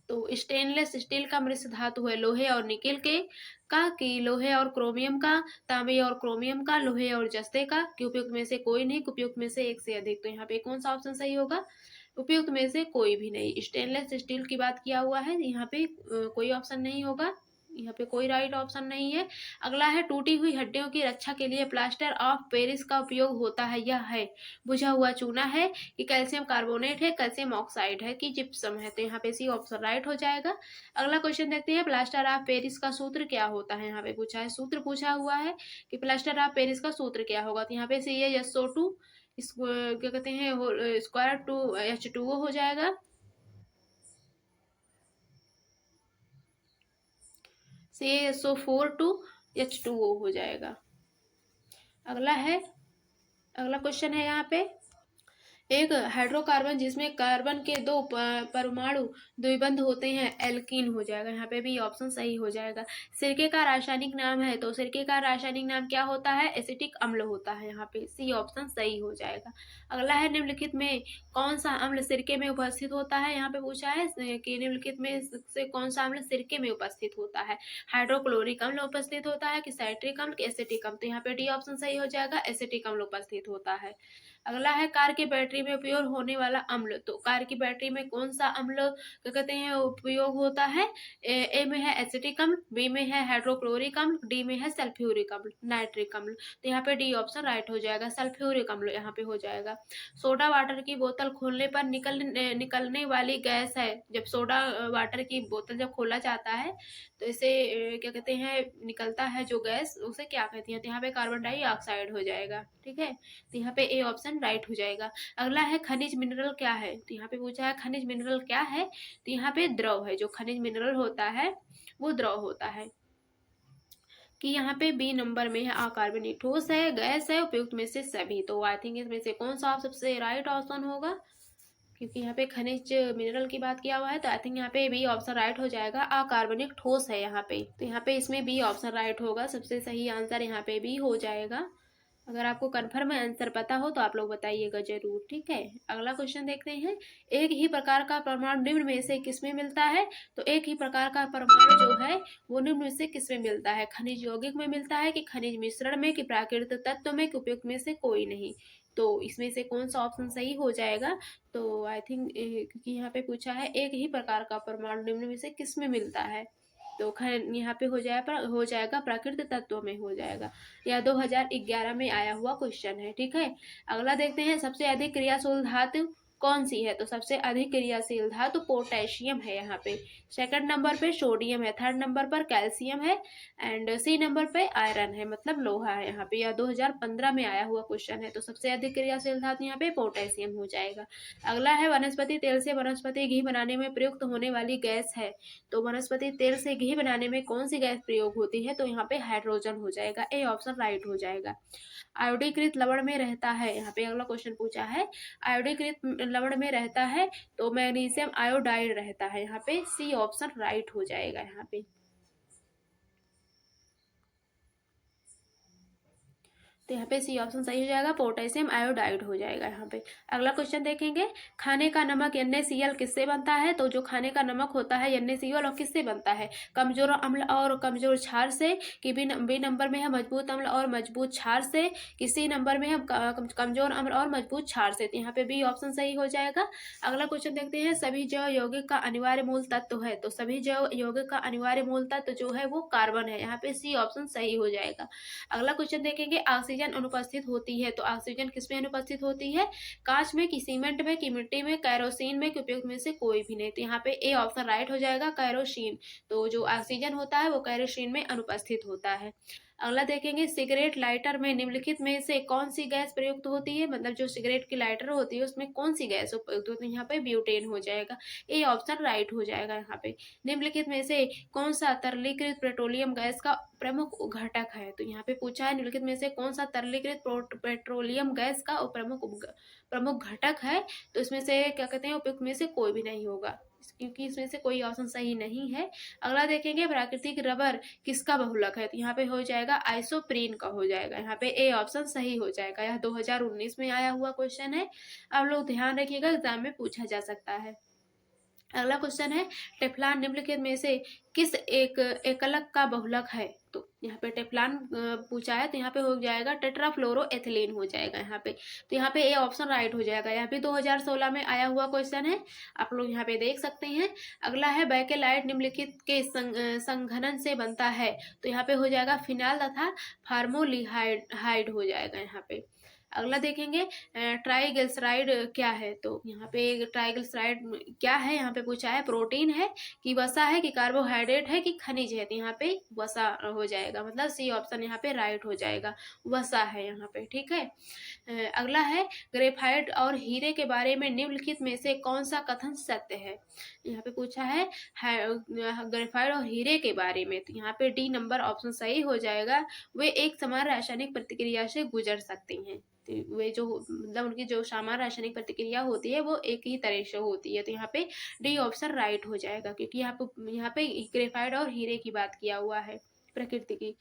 तो स्टेनलेस स्टील का मिश्र धातु है लोहे और निकेल के का, कि लोहे और क्रोमियम का, तांबे और क्रोमियम का, लोहे और जस्ते का, कि उपयुक्त में से कोई नहीं, उपयुक्त में से एक से अधिक। तो यहाँ पे कौन सा ऑप्शन सही होगा? उपयुक्त में से कोई भी नहीं। स्टेनलेस स्टील की बात किया हुआ है, यहाँ पे कोई ऑप्शन नहीं होगा, यहाँ पे कोई राइट ऑप्शन नहीं है। अगला है, टूटी हुई हड्डियों की रक्षा के लिए प्लास्टर ऑफ पेरिस का उपयोग होता है। यह है बुझा हुआ चूना है, कि कैल्शियम कार्बोनेट है, कैल्शियम ऑक्साइड है, कि जिप्सम है? तो यहाँ पे सी ऑप्शन राइट हो जाएगा। अगला क्वेश्चन देखते हैं, प्लास्टर ऑफ पेरिस का सूत्र क्या होता है? यहाँ पे पूछा है, सूत्र पूछा हुआ है कि प्लास्टर ऑफ पेरिस का सूत्र क्या होगा? तो यहाँ पे CaSO2 इसको क्या कहते हैं, स्क्वायर टू H2O हो जाएगा। CaSO4 टू H2O हो जाएगा। अगला क्वेश्चन है यहाँ पे, एक हाइड्रोकार्बन जिसमें कार्बन के 2 परमाणु द्विबंध होते हैं, एल्कीन हो जाएगा। यहाँ पे भी ऑप्शन सही हो जाएगा। सिरके का रासायनिक नाम है, तो सिरके का रासायनिक नाम क्या होता है? एसिटिक अम्ल होता है। यहाँ पे सी ऑप्शन सही हो जाएगा। अगला है, निम्नलिखित में कौन सा अम्ल सिरके में उपस्थित होता है? यहाँ पे पूछा है कि निम्नलिखित में से कौन सा अम्ल सिरके में उपस्थित होता है? हाइड्रोक्लोरिक अम्ल उपस्थित होता है, कि साइट्रिक अम्ल, कि एसिटिक अम्ल? तो यहाँ पे डी ऑप्शन सही हो जाएगा, एसिटिक अम्ल उपस्थित होता है। अगला है, कार की बैटरी में उपयोग होने वाला अम्ल, तो कार की बैटरी में कौन सा अम्ल क्या कहते हैं उपयोग होता है? ए में है एसिटिक अम्ल, बी में है हाइड्रोक्लोरिक अम्ल, डी में है सल्फ्यूरिक अम्ल, नाइट्रिक अम्ल। तो यहाँ पे डी ऑप्शन राइट हो जाएगा, सल्फ्यूरिक अम्ल यहाँ पे हो जाएगा। सोडा वाटर की बोतल खोलने पर निकलने वाली गैस है, जब सोडा वाटर की बोतल जब खोला जाता है तो इसे क्या कहते हैं, निकलता है जो गैस, उसे क्या कहते हैं? तो यहाँ पे कार्बन डाइऑक्साइड हो जाएगा। ठीक है, तो यहाँ पे ए ऑप्शन राइट हो जाएगा। अगला है, खनिज मिनरल क्या है? तो यहाँ पे पूछा है खनिज मिनरल क्या है? तो यहाँ पे द्रव है, जो खनिज मिनरल होता है वो द्रव होता है। कि यहाँ पे बी नंबर में है, अकार्बनिक ठोस है, गैस है, उपयुक्त में से सभी। तो आई थिंक इसमें से कौन सा सबसे राइट ऑप्शन होगा? क्योंकि यहाँ पे खनिज मिनरल की बात किया हुआ है, तो आई थिंक यहाँ पे बी ऑप्शन राइट हो जाएगा, अकार्बनिक ठोस है यहाँ पे। तो यहाँ पे इसमें बी ऑप्शन राइट होगा, सबसे सही आंसर यहाँ पे बी हो जाएगा। अगर आपको कन्फर्म आंसर पता हो तो आप लोग बताइएगा जरूर, ठीक है। अगला क्वेश्चन देखते हैं। एक ही प्रकार का परमाणु निम्न में से किसमें मिलता है? तो एक ही प्रकार का परमाणु जो है वो निम्न में से किसमें मिलता है? खनिज यौगिक में मिलता है कि खनिज मिश्रण में कि प्राकृतिक तत्व में कि उपयुक्त में से कोई नहीं? तो इसमें से कौन सा ऑप्शन सही हो जाएगा? तो आई थिंक क्योंकि यहाँ पे पूछा है एक ही प्रकार का परमाणु निम्न में से किसमें मिलता है, तो यहाँ पे हो जाएगा प्राकृतिक तत्व में हो जाएगा। यह 2011 में आया हुआ क्वेश्चन है, ठीक है। अगला देखते हैं, सबसे अधिक क्रियाशील धातु कौन सी है? तो सबसे अधिक क्रियाशील धातु पोटेशियम है यहाँ पे। सेकंड नंबर पे सोडियम है, थर्ड नंबर पर कैल्शियम है, एंड सी नंबर पे आयरन है, मतलब लोहा है यहाँ पे। यह 2015 में आया हुआ क्वेश्चन है, तो सबसे अधिक क्रियाशील धातु यहाँ पे पोटेशियम हो जाएगा। अगला है, वनस्पति तेल से वनस्पति घी बनाने में प्रयुक्त होने वाली गैस है। तो वनस्पति तेल से घी बनाने में कौन सी गैस प्रयोग होती है? तो यहाँ पे हाइड्रोजन हो जाएगा, ए ऑप्शन राइट हो जाएगा। आयोडीकृत लवण में रहता है, यहाँ पे अगला क्वेश्चन पूछा है, आयोडीकृत लवण में रहता है तो मैग्नीशियम आयोडाइड रहता है, यहाँ पे सी ऑप्शन राइट हो जाएगा यहाँ पे। तो यहाँ पे सी ऑप्शन सही हो जाएगा, पोटेशियम आयोडाइड हो जाएगा यहाँ पे। अगला क्वेश्चन देखेंगे, खाने का नमक NaCl किससे बनता है? तो जो खाने का नमक होता है NaCl और किससे बनता है? कमजोर अम्ल और कमजोर क्षार से, कि बी नंबर में है मजबूत अम्ल और मजबूत क्षार से, किसी नंबर में है कमजोर अम्ल और मजबूत क्षार से। तो यहाँ पे बी ऑप्शन सही हो जाएगा। अगला क्वेश्चन देखते हैं, सभी जैव यौगिक का अनिवार्य मूल तत्व है। तो सभी जैव यौगिक का अनिवार्य मूल तत्व जो है वो कार्बन है, यहाँ पे सी ऑप्शन सही हो जाएगा। अगला क्वेश्चन देखेंगे, ऑक्सीजन अनुपस्थित होती है। तो ऑक्सीजन किसमें अनुपस्थित होती है? कांच में कि सीमेंट में कि मिट्टी में, कैरोसिन में कि उपयुक्त में से कोई भी नहीं। तो यहाँ पे ए ऑप्शन राइट हो जाएगा, कैरोसिन। तो जो ऑक्सीजन होता है वो कैरोसिन में अनुपस्थित होता है। अगला देखेंगे, सिगरेट लाइटर में निम्नलिखित में से कौन सी गैस प्रयुक्त होती है? मतलब जो सिगरेट की लाइटर होती है उसमें कौन सी गैस उपयुक्त होती है? यहाँ पे ब्यूटेन हो जाएगा, ए ऑप्शन राइट हो जाएगा यहाँ पे। निम्नलिखित में से कौन सा तरलीकृत पेट्रोलियम गैस का प्रमुख घटक है? तो यहाँ पे पूछा है निम्नलिखित में से कौन सा तरलीकृत पेट्रोलियम गैस का प्रमुख घटक है? तो इसमें से क्या कहते हैं, उपयुक्त में से कोई भी नहीं होगा, क्योंकि इसमें से कोई ऑप्शन सही नहीं है। अगला देखेंगे, प्राकृतिक रबर किसका बहुलक है? तो यहाँ पे हो जाएगा आइसोप्रीन का हो जाएगा, यहाँ पे ए ऑप्शन सही हो जाएगा। यह 2019 में आया हुआ क्वेश्चन है, आप लोग ध्यान रखिएगा, एग्जाम में पूछा जा सकता है। अगला क्वेश्चन है, टेफ्लॉन निम्नलिखित में से किस एक एकलक का बहुलक है? तो यहाँ पे टेफ्लॉन पूछा है, तो यहाँ पे हो जाएगा टेट्राफ्लोरोएथिलीन हो जाएगा यहाँ पे। तो यहाँ पे ए ऑप्शन राइट हो जाएगा, यहाँ पे 2016 में आया हुआ क्वेश्चन है, आप लोग यहाँ पे देख सकते हैं। अगला है, बैकेलाइट निम्नलिखित के संघनन से बनता है। तो यहाँ पे हो जाएगा फिनाल तथा फार्मोलिहाइड हो जाएगा यहाँ पे। अगला देखेंगे, ट्राइग्लिसराइड क्या है? तो यहाँ पे ट्राइग्लिसराइड क्या है, यहाँ पे पूछा है, प्रोटीन है कि वसा है कि कार्बोहाइड्रेट है कि खनिज है? तो यहाँ पे वसा हो जाएगा, मतलब सी ऑप्शन यहाँ पे राइट हो जाएगा, वसा है यहाँ पे, ठीक है। अगला है, ग्रेफाइट और हीरे के बारे में निम्नलिखित में से कौन सा कथन सत्य है? यहाँ पे पूछा है ग्रेफाइट और हीरे के बारे में, तो यहाँ पे डी नंबर ऑप्शन सही हो जाएगा। वे एक समान रासायनिक प्रतिक्रिया से गुजर सकती हैं। वे जो मतलब उनकी जो समान रासायनिक प्रतिक्रिया होती है वो एक ही तरह से होती है। तो यहाँ पे डी ऑप्शन राइट हो जाएगा, क्योंकि यहाँ पे ग्रेफाइट और हीरे की बात किया हुआ है, प्रकृति की।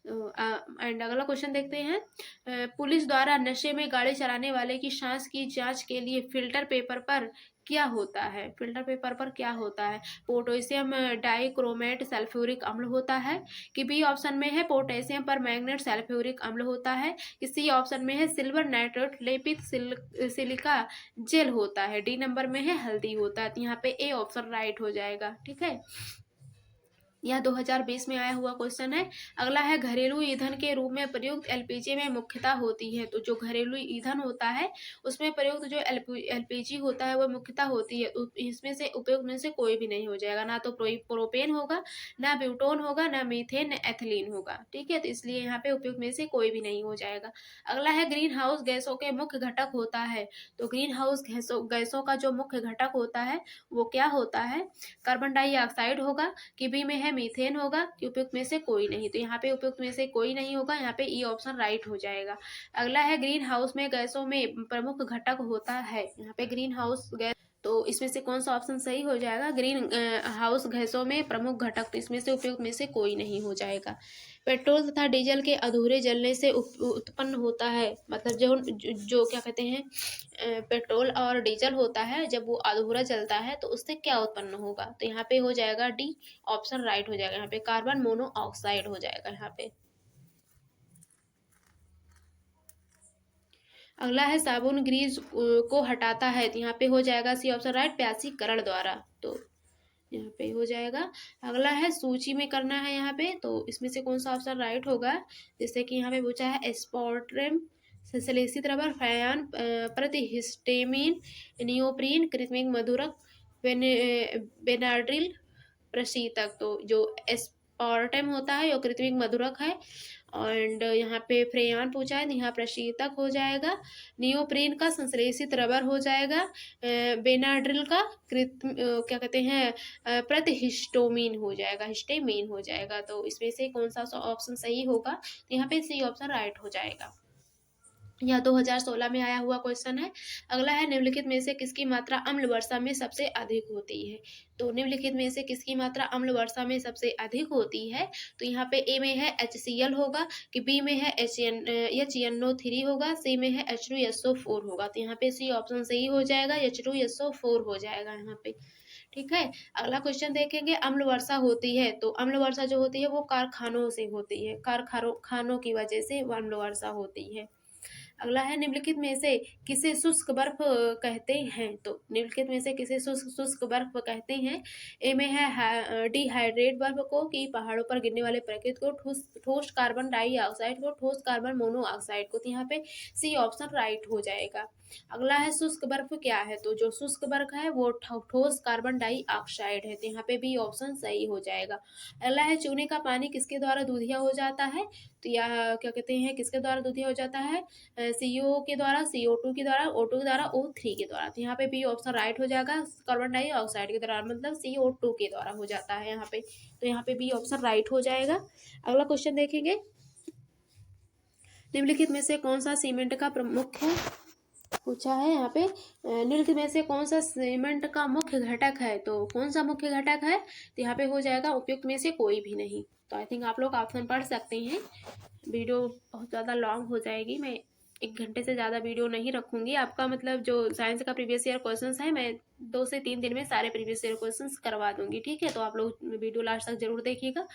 एंड अगला क्वेश्चन देखते हैं, पुलिस द्वारा नशे में गाड़ी चलाने वाले की सांस की जांच के लिए फिल्टर पेपर पर क्या होता है? फिल्टर पेपर पर क्या होता है? पोटेशियम डाइक्रोमेट सल्फ्यूरिक अम्ल होता है, कि बी ऑप्शन में है पोटेशियम पर मैग्नेट सल्फ्यूरिक अम्ल होता है, कि सी ऑप्शन में है सिल्वर नाइट्रेट लेपित सिलिका जेल होता है, डी नंबर में है हल्दी होता है। तो यहाँ पे ए ऑप्शन राइट हो जाएगा, ठीक है। यह 2020 में आया हुआ क्वेश्चन है। अगला है, घरेलू ईंधन के रूप में प्रयुक्त एलपीजी में मुख्यतः होती है। तो जो घरेलू ईंधन होता है उसमें प्रयुक्त जो एलपीजी होता है वो मुख्यतः होती है। इसमें से उपयुक्त में से कोई भी नहीं हो जाएगा, ना तो प्रोपेन होगा, ना ब्यूटोन होगा, ना मीथेन, ना एथिलीन होगा, ठीक है। तो इसलिए यहाँ पे उपयुक्त में से कोई भी नहीं हो जाएगा। अगला है, ग्रीन हाउस गैसों के मुख्य घटक होता है। तो ग्रीन हाउस गैसों का जो मुख्य घटक होता है वो क्या होता है? कार्बन डाइऑक्साइड होगा, कि बी में है मीथेन होगा, कि उपयुक्त में से कोई नहीं। तो यहाँ पे उपयुक्त में से कोई नहीं होगा, यहाँ पे ई ऑप्शन राइट हो जाएगा। अगला है, ग्रीन हाउस में गैसों में प्रमुख घटक होता है। यहाँ पे ग्रीन हाउस गैस तो इसमें से कौन सा ऑप्शन सही हो जाएगा? ग्रीन हाउस गैसों में प्रमुख घटक, तो इसमें से उपयुक्त में से कोई नहीं हो जाएगा। पेट्रोल तथा डीजल के अधूरे जलने से उत्पन्न होता है, मतलब जो क्या कहते हैं, पेट्रोल और डीजल होता है, जब वो अधूरा जलता है तो उससे क्या उत्पन्न होगा? तो यहाँ पे हो जाएगा डी ऑप्शन राइट हो जाएगा। यहाँ पे कार्बन मोनोऑक्साइड हो जाएगा यहाँ पे। अगला है साबुन ग्रीस को हटाता है, तो यहाँ पे हो जाएगा सी ऑप्शन राइट, प्यासीकरण द्वारा। तो यहाँ पे हो जाएगा। अगला है सूची में करना है यहाँ पे, तो इसमें से कौन सा ऑप्शन राइट होगा? जैसे कि यहाँ पे पूछा है स्पोर्ट्रेम, संश्लेषित रबर, फयान, प्रतिहिस्टेमीन, नियोप्रीन, कृत्रिम मधुरक, बेनाड्रिल, प्रशीतक। तो जो एस्पार्टम होता है वो कृत्रिम मधुरक है, एंड यहाँ पे फ्रेयान पूछा है, यहाँ प्रशीतक हो जाएगा। नियोप्रीन का संश्लेषित रबर हो जाएगा। बेनाड्रिल का क्या कहते हैं, प्रतिहिस्टोमीन हो जाएगा, हिस्टेमीन हो जाएगा। तो इसमें से कौन सा ऑप्शन सही होगा? तो यहाँ पे सी ऑप्शन राइट हो जाएगा। यह 2016 में आया हुआ क्वेश्चन है। अगला है निम्नलिखित में से किसकी मात्रा अम्ल वर्षा में सबसे अधिक होती है? तो निम्नलिखित में से किसकी मात्रा अम्ल वर्षा में सबसे अधिक होती है? तो यहाँ पे ए में है HCl होगा, कि बी में है HNO3 होगा, सी में है H2SO4 होगा। तो यहाँ पे सी ऑप्शन सही हो जाएगा, H2SO4 हो जाएगा यहाँ पे। ठीक है, अगला क्वेश्चन देखेंगे। अम्ल वर्षा होती है, तो अम्ल वर्षा जो होती है वो कारखानों से होती है, कारखानों की वजह से अम्ल वर्षा होती है। अगला है निम्नलिखित में से किसे शुष्क बर्फ कहते हैं? तो निम्नलिखित में से किसे शुष्क बर्फ कहते हैं? ए में है डिहाइड्रेट बर्फ को, कि पहाड़ों पर गिरने वाले प्रकृति को, ठोस कार्बन डाइऑक्साइड को, ठोस कार्बन मोनोऑक्साइड को। तो यहाँ पे सी ऑप्शन राइट हो जाएगा। अगला है शुष्क बर्फ क्या है? तो जो शुष्क बर्फ है वो ठोस कार्बन डाइऑक्साइड है, तो यहाँ पे बी ऑप्शन सही हो जाएगा। अगला है चूने का पानी किसके द्वारा दूधिया हो जाता है? तो यह क्या कहते हैं, किसके द्वारा दूधिया हो जाता है? CO के द्वारा, CO2 के द्वारा, O2 के द्वारा, O3 के द्वारा। तो यहाँ पे बी ऑप्शन राइट हो जाएगा, कार्बन डाइऑक्साइड के द्वारा, मतलब CO2 के द्वारा हो जाता है यहाँ पे। तो यहाँ पे बी ऑप्शन राइट हो जाएगा। अगला क्वेश्चन देखेंगे। निम्नलिखित में से कौन सा सीमेंट का प्रमुख पूछा है यहाँ पे, निम्नलिखित में से कौन सा सीमेंट का मुख्य घटक है? तो कौन सा मुख्य घटक है? तो यहाँ पे हो जाएगा उपयुक्त में से कोई भी नहीं। तो आई थिंक आप लोग ऑप्शन पढ़ सकते हैं। वीडियो बहुत ज़्यादा लॉन्ग हो जाएगी, मैं 1 घंटे से ज़्यादा वीडियो नहीं रखूँगी। आपका मतलब जो साइंस का प्रीवियस ईयर क्वेश्चंस है, मैं 2 से 3 दिन में सारे प्रीवियस ईयर क्वेश्चंस करवा दूँगी। ठीक है, तो आप लोग वीडियो लास्ट तक जरूर देखिएगा।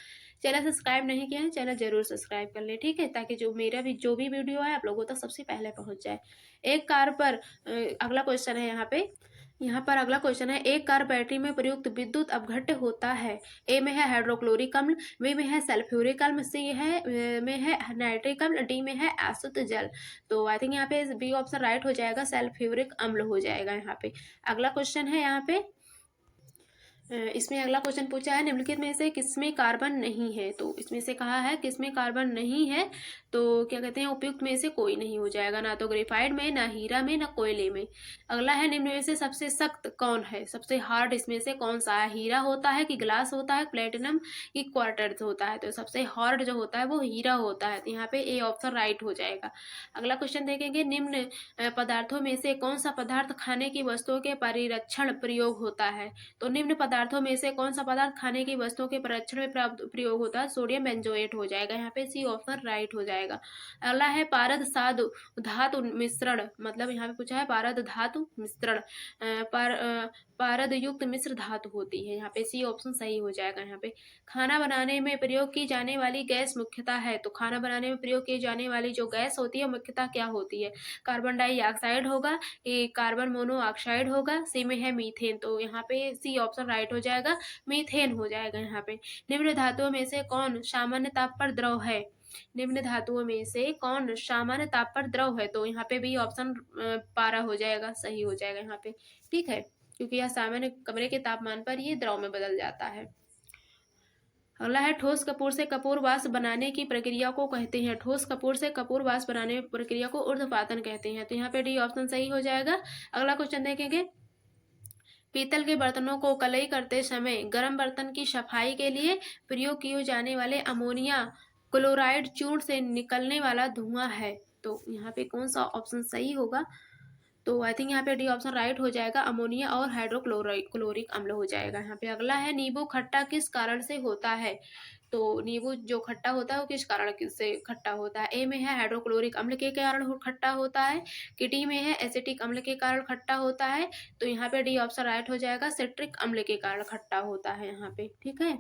चैनल सब्सक्राइब नहीं किया है, चैनल जरूर सब्सक्राइब कर लें, ठीक है, ताकि जो भी वीडियो है आप लोगों तक सबसे पहले पहुँच जाए। एक कार पर अगला क्वेश्चन है यहाँ पर अगला क्वेश्चन है, एक कार बैटरी में प्रयुक्त विद्युत अपघट्य होता है। ए में है हाइड्रोक्लोरिक अम्ल, बी में है सल्फ्यूरिक अम्ल, सी में है नाइट्रिक अम्ल, डी में है अशुद्ध जल। तो आई थिंक यहाँ पे बी ऑप्शन राइट हो जाएगा, सल्फ्यूरिक अम्ल हो जाएगा यहाँ पे। अगला क्वेश्चन है यहाँ पे, इसमें अगला क्वेश्चन पूछा है, निम्नलिखित में से किसमें कार्बन नहीं है? तो इसमें से कहा है किसमें कार्बन नहीं है, तो क्या कहते हैं, उपयुक्त में से कोई नहीं हो जाएगा, ना तो ग्रेफाइट में, ना हीरा में, ना कोयले में। अगला है, निम्न में से सबसे सख्त कौन है, सबसे हार्ड इसमें से कौन सा है? हीरा होता है, कि ग्लास होता है, प्लेटिनम, कि क्वार्टर्स होता है? तो सबसे हार्ड जो होता है वो हीरा होता है, तो यहाँ पे ए ऑप्शन राइट हो जाएगा। अगला क्वेश्चन देखेंगे, निम्न पदार्थों में से कौन सा पदार्थ खाने की वस्तुओं के परिरक्षण प्रयोग होता है? तो निम्न पदार्थों में से कौन सा पदार्थ खाने की वस्तुओं के परिरक्षण में प्रयोग होता है? सोडियम बेंजोएट हो जाएगा, यहाँ पे सी ऑप्शन राइट हो जाएगा। अगला है पारद साधु धातु मिश्रण, मतलब यहाँ पे पूछा है पारद धातु मिश्रण, पारद युक्त मिश्र धातु होती है, यहाँ पे सी ऑप्शन सही हो जाएगा। यहाँ पे खाना बनाने में प्रयोग की जाने वाली गैस मुख्यतः है, तो खाना बनाने में प्रयोग की जाने वाली जो गैस होती है मुख्यतः क्या होती है? कार्बन डाइऑक्साइड होगा, कार्बन मोनोऑक्साइड होगा, सी में है मीथेन। तो यहाँ पे सी ऑप्शन राइट हो जाएगा, मीथेन हो जाएगा यहाँ पे। निम्न धातुओं में से कौन सामान्य ताप पर द्रव है? निम्न धातुओं में से कौन सामान्य ताप पर द्रव है? तो यहाँ पे भी ऑप्शन पारा हो जाएगा, सही हो जाएगा यहाँ पे, ठीक है, क्योंकि यह सामान्य कमरे के तापमान पर ये द्रव में बदल जाता है। अगला है, ठोस कपूर से कपूर वाष्प बनाने की प्रक्रिया को कहते हैं? ठोस कपूर से कपूर वाष्प बनाने की प्रक्रिया को ऊर्ध्वपातन कहते हैं, तो यहाँ पे डी ऑप्शन सही हो जाएगा। अगला क्वेश्चन देखेंगे, पीतल के बर्तनों को कलई करते समय गर्म बर्तन की सफाई के लिए प्रयोग किए जाने वाले अमोनिया क्लोराइड चूर्ण से निकलने वाला धुआं है, तो यहाँ पे कौन सा ऑप्शन सही होगा? तो आई थिंक यहाँ पे डी ऑप्शन राइट हो जाएगा, अमोनिया और हाइड्रोक्लोरिक अम्ल हो जाएगा यहाँ पे। अगला है नींबू खट्टा किस कारण से होता है। तो नींबू जो खट्टा होता है वो किस कारण से खट्टा होता है। ए में है हाइड्रोक्लोरिक अम्ल के कारण खट्टा होता है, कि डी में है एसिटिक अम्ल के कारण खट्टा होता है। तो यहाँ पे डी ऑप्शन राइट हो जाएगा, सिट्रिक अम्ल के कारण खट्टा होता है यहाँ पे, ठीक है।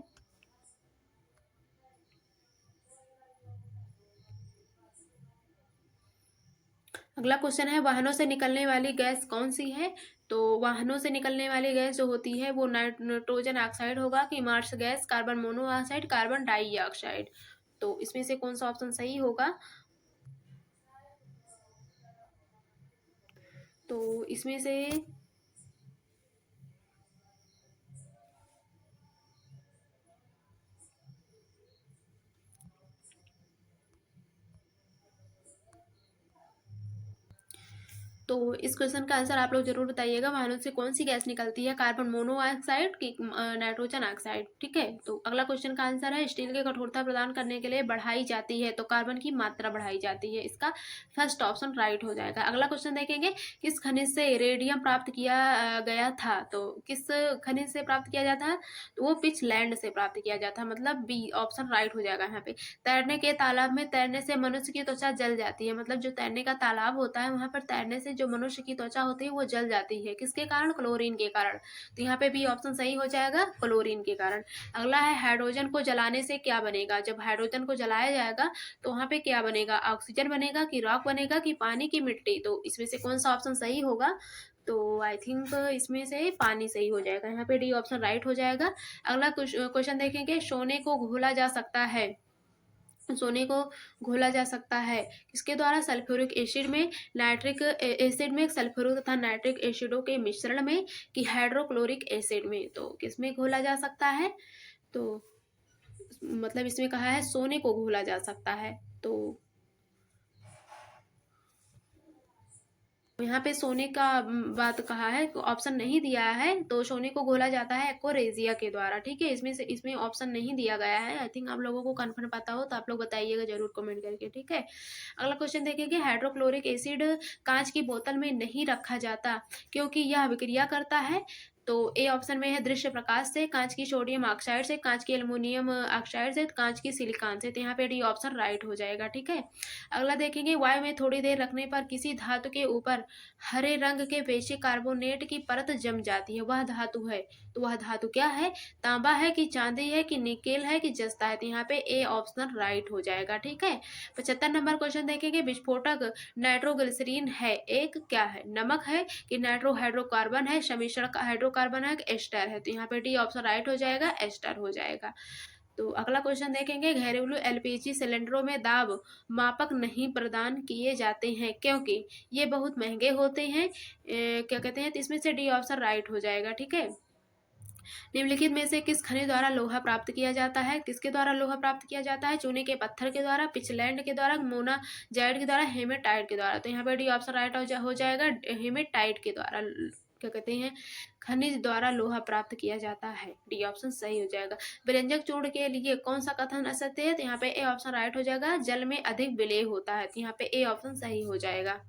अगला क्वेश्चन है वाहनों से निकलने वाली गैस कौन सी है। तो वाहनों से निकलने वाली गैस जो होती है वो नाइट्रोजन ऑक्साइड होगा, कि marsh gas, carbon monoxide, carbon dioxide. तो इसमें से कौन सा ऑप्शन सही होगा। तो इसमें से तो इस क्वेश्चन का आंसर आप लोग जरूर बताइएगा, वाहनों से कौन सी गैस निकलती है, कार्बन मोनोऑक्साइड की नाइट्रोजन ऑक्साइड, ठीक है। तो अगला क्वेश्चन का आंसर है स्टील की कठोरता प्रदान करने के लिए बढ़ाई जाती है, तो कार्बन की मात्रा बढ़ाई जाती है, इसका फर्स्ट ऑप्शन राइट हो जाएगा। अगला क्वेश्चन देखेंगे किस खनिज से रेडियम प्राप्त किया गया था। तो किस खनिज से प्राप्त किया जाता है, तो वो पिच लैंड से प्राप्त किया जाता है, मतलब बी ऑप्शन राइट हो जाएगा यहाँ पे। तैरने के तालाब में तैरने से मनुष्य की त्वचा जल जाती है, मतलब जो तैरने का तालाब होता है वहां पर तैरने से जो मनुष्य की त्वचा होती है वो जल जाती है, किसके कारण, क्लोरीन के कारण। तो यहाँ पे भी ऑप्शन सही हो जाएगा, क्लोरीन के कारण। अगला है हाइड्रोजन को जलाने से क्या बनेगा। जब हाइड्रोजन को जलाया जाएगा तो वहां पे क्या बनेगा, ऑक्सीजन बनेगा, कि रॉक बनेगा, कि पानी की मिट्टी। तो इसमें से कौन सा ऑप्शन सही होगा। तो आई थिंक इसमें से पानी सही हो जाएगा, यहाँ पे डी ऑप्शन राइट हो जाएगा। अगला क्वेश्चन देखेंगे सोने को घोला जा सकता है। सोने को घोला जा सकता है किसके द्वारा, सल्फ्यूरिक एसिड में, नाइट्रिक एसिड में, सल्फ्यूरिक तथा नाइट्रिक एसिडों के मिश्रण में, कि हाइड्रोक्लोरिक एसिड में। तो किसमें घोला जा सकता है। तो मतलब इसमें कहा है सोने को घोला जा सकता है। तो यहाँ पे सोने का बात कहा है, ऑप्शन नहीं दिया है। तो सोने को घोला जाता है एक्वारेजिया के द्वारा, ठीक है। इसमें से इसमें ऑप्शन नहीं दिया गया है। आई थिंक आप लोगों को कन्फर्म पता हो तो आप लोग बताइएगा जरूर कमेंट करके, ठीक है। अगला क्वेश्चन देखेंगे हाइड्रोक्लोरिक एसिड कांच की बोतल में नहीं रखा जाता क्योंकि यह विक्रिया करता है। तो ए ऑप्शन में है दृश्य प्रकाश से, कांच की सोडियम ऑक्साइड से, कांच की एल्युमिनियम ऑक्साइड से, कांच की सिलिकॉन से। तो यहाँ पे डी ऑप्शन राइट हो जाएगा, ठीक है। अगला देखेंगे वायु में थोड़ी देर रखने पर किसी धातु के ऊपर हरे रंग के पेशे कार्बोनेट की परत जम जाती है, वह धातु है। तो वह धातु क्या है, तांबा है, कि चांदी है, कि निकेल है, कि जस्ता है। तो यहाँ पे ए ऑप्शन राइट हो जाएगा, ठीक है। 75 नंबर क्वेश्चन देखेंगे विस्फोटक नाइट्रोग्लिसरीन है एक क्या है, नमक है, कि नाइट्रो हाइड्रोकार्बन है, सम्मिश्रण का हाइड्रोकार्बन है, कि एस्टर है। तो यहाँ पे डी ऑप्शन राइट हो जाएगा, एस्टर हो जाएगा। तो अगला क्वेश्चन देखेंगे घरेलू एलपीजी सिलेंडरों में दाब मापक नहीं प्रदान किए जाते हैं क्योंकि ये बहुत महंगे होते हैं। क्या कहते हैं, तो इसमें से डी ऑप्शन राइट हो जाएगा, ठीक है। निम्नलिखित में से किस खनिज द्वारा लोहा प्राप्त किया जाता है, किसके द्वारा लोहा प्राप्त किया जाता है, चूने के पत्थर के द्वारा, पिचलैंड के द्वारा, मोनाजाइट के द्वारा, हेमेटाइट के द्वारा। तो यहाँ पर डी ऑप्शन राइट हो जाएगा, हेमेटाइट के द्वारा क्या कहते हैं, खनिज द्वारा लोहा प्राप्त किया जाता है। डी ऑप्शन सही हो जाएगा। व्यंजक चूर्ण के लिए कौन सा कथन असत्य है। तो यहाँ पे ए ऑप्शन राइट हो जाएगा, जल में अधिक विलेय होता है। तो यहाँ पे ए ऑप्शन सही हो जाएगा।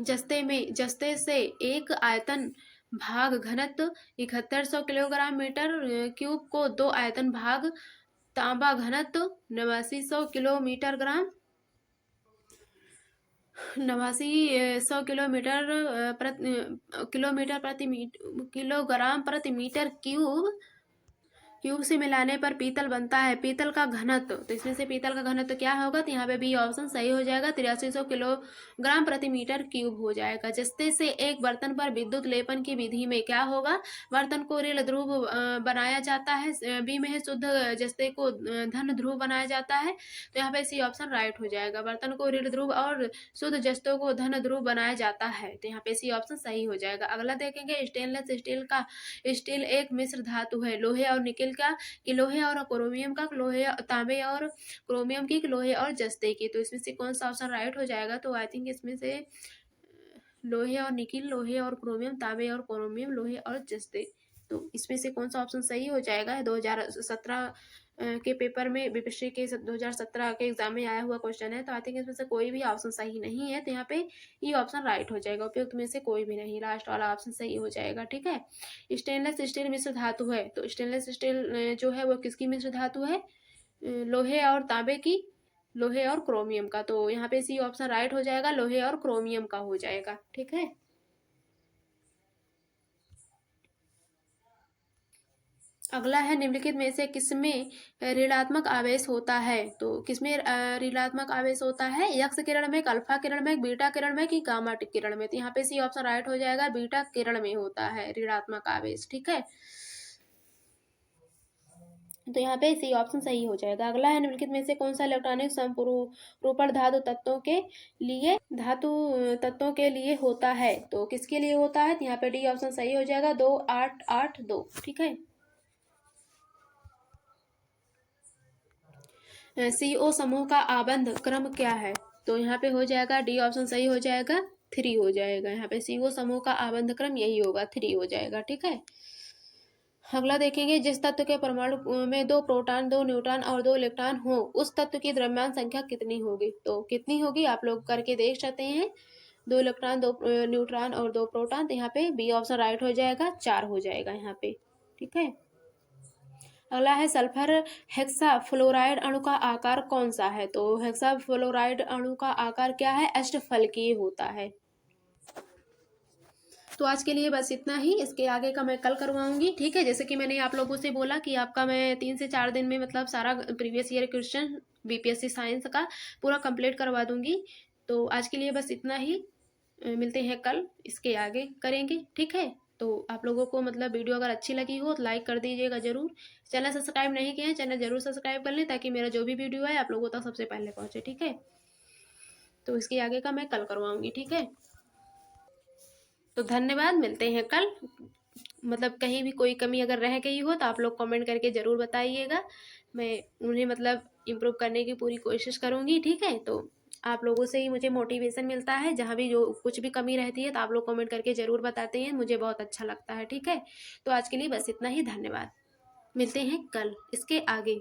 जस्ते से एक आयतन भाग घनत्व 7100 किलोग्राम मीटर क्यूब को दो आयतन भाग तांबा घनत्व 8900 किलोग्राम प्रति मीटर क्यूब से मिलाने पर पीतल बनता है। पीतल का घनत्व, तो इसमें से पीतल का घनत्व क्या होगा। तो यहाँ पे बी ऑप्शन सही हो जाएगा, 8300 किलोग्राम प्रति मीटर क्यूब हो जाएगा। जस्ते से एक बर्तन पर विद्युत लेपन की विधि में क्या होगा, बर्तन को ऋण ध्रुव बनाया जाता है। बी में है शुद्ध जस्ते को धन ध्रुव बनाया जाता है। तो यहाँ पे सी ऑप्शन राइट हो जाएगा, बर्तन को ऋण ध्रुव और शुद्ध जस्तों को धन ध्रुव बनाया जाता है। तो यहाँ पे सी ऑप्शन सही हो जाएगा। अगला देखेंगे स्टील एक मिश्र धातु है लोहे और निकेल का, कि लोहे और क्रोमियम का, लोहे तांबे और क्रोमियम की, लोहे और जस्ते की। तो इसमें से कौन सा ऑप्शन राइट हो जाएगा। तो आई थिंक इसमें से लोहे और निकिल, लोहे और क्रोमियम, तांबे और क्रोमियम, लोहे और जस्ते। तो इसमें से कौन सा ऑप्शन सही हो जाएगा? 2017 के पेपर में, बीपीएससी के 2017 के एग्जाम में आया हुआ क्वेश्चन है, तो आई थिंक इसमें से कोई भी ऑप्शन सही नहीं है, तो यहाँ पे ये ऑप्शन राइट हो जाएगा। उपयुक्त में से कोई भी नहीं, लास्ट वाला ऑप्शन सही हो जाएगा। ठीक है। स्टेनलेस स्टील मिश्र धातु है, तो स्टेनलेस स्टील जो है वो किसकी मिश्र धातु है? लोहे और तांबे की, लोहे और क्रोमियम का। तो यहाँ पे सी ऑप्शन राइट हो जाएगा, लोहे और क्रोमियम का हो जाएगा। ठीक है। अगला है, निम्नलिखित में से किसमें ऋणात्मक आवेश होता है? तो किसमें ऋणात्मक आवेश होता है? एक्स किरण में, अल्फा किरण में, बीटा किरण में कि गामा किरण में? तो यहाँ पे सी ऑप्शन राइट हो जाएगा, बीटा किरण में होता है ऋणात्मक आवेश। ठीक है। तो यहाँ पे सी ऑप्शन सही हो जाएगा। अगला है, निम्नलिखित में से कौन सा इलेक्ट्रॉनिक संप्रूपण धातु तत्वों के लिए होता है? तो किसके लिए होता है? तो यहाँ पे डी ऑप्शन सही हो जाएगा, 2882। ठीक है। CO समूह का आबंध क्रम क्या है? तो यहाँ पे हो जाएगा, डी ऑप्शन सही हो जाएगा, 3 हो जाएगा। यहाँ पे CO समूह का आबंध क्रम यही होगा, 3 हो जाएगा। ठीक है। अगला देखेंगे, जिस तत्व के परमाणु में 2 प्रोटॉन, 2 न्यूट्रॉन और 2 इलेक्ट्रॉन हो, उस तत्व की द्रव्यमान संख्या कितनी होगी? तो कितनी होगी आप लोग करके देख सकते हैं। 2 इलेक्ट्रॉन, 2 न्यूट्रॉन और 2 प्रोटॉन, तो यहाँ पे बी ऑप्शन राइट हो जाएगा, 4 हो जाएगा यहाँ पे। ठीक है। अगला है, सल्फर हेक्सा फ्लोराइड अणु का आकार कौन सा है? तो हेक्सा फ्लोराइड अणु का आकार क्या है? अष्टफलकीय होता है। तो आज के लिए बस इतना ही, इसके आगे का मैं कल करवाऊंगी। ठीक है। जैसे कि मैंने आप लोगों से बोला कि आपका मैं 3 से 4 दिन में मतलब सारा previous year question BPSC science का पूरा कंप्लीट करवा दूंगी। तो आज के लिए बस इतना ही, मिलते हैं कल, इसके आगे करेंगे। ठीक है। तो आप लोगों को मतलब वीडियो अगर अच्छी लगी हो तो लाइक कर दीजिएगा जरूर। चैनल सब्सक्राइब नहीं किया है, चैनल जरूर सब्सक्राइब कर लें, ताकि मेरा जो भी वीडियो है आप लोगों तक सबसे पहले पहुंचे। ठीक है। तो इसके आगे का मैं कल करवाऊंगी। ठीक है। तो धन्यवाद, मिलते हैं कल। मतलब कहीं भी कोई कमी अगर रह गई हो तो आप लोग कमेंट करके ज़रूर बताइएगा, मैं उन्हें मतलब इम्प्रूव करने की पूरी कोशिश करूँगी। ठीक है। तो आप लोगों से ही मुझे मोटिवेशन मिलता है, जहाँ भी जो कुछ भी कमी रहती है तो आप लोग कमेंट करके ज़रूर बताते हैं, मुझे बहुत अच्छा लगता है। ठीक है। तो आज के लिए बस इतना ही, धन्यवाद। मिलते हैं कल इसके आगे।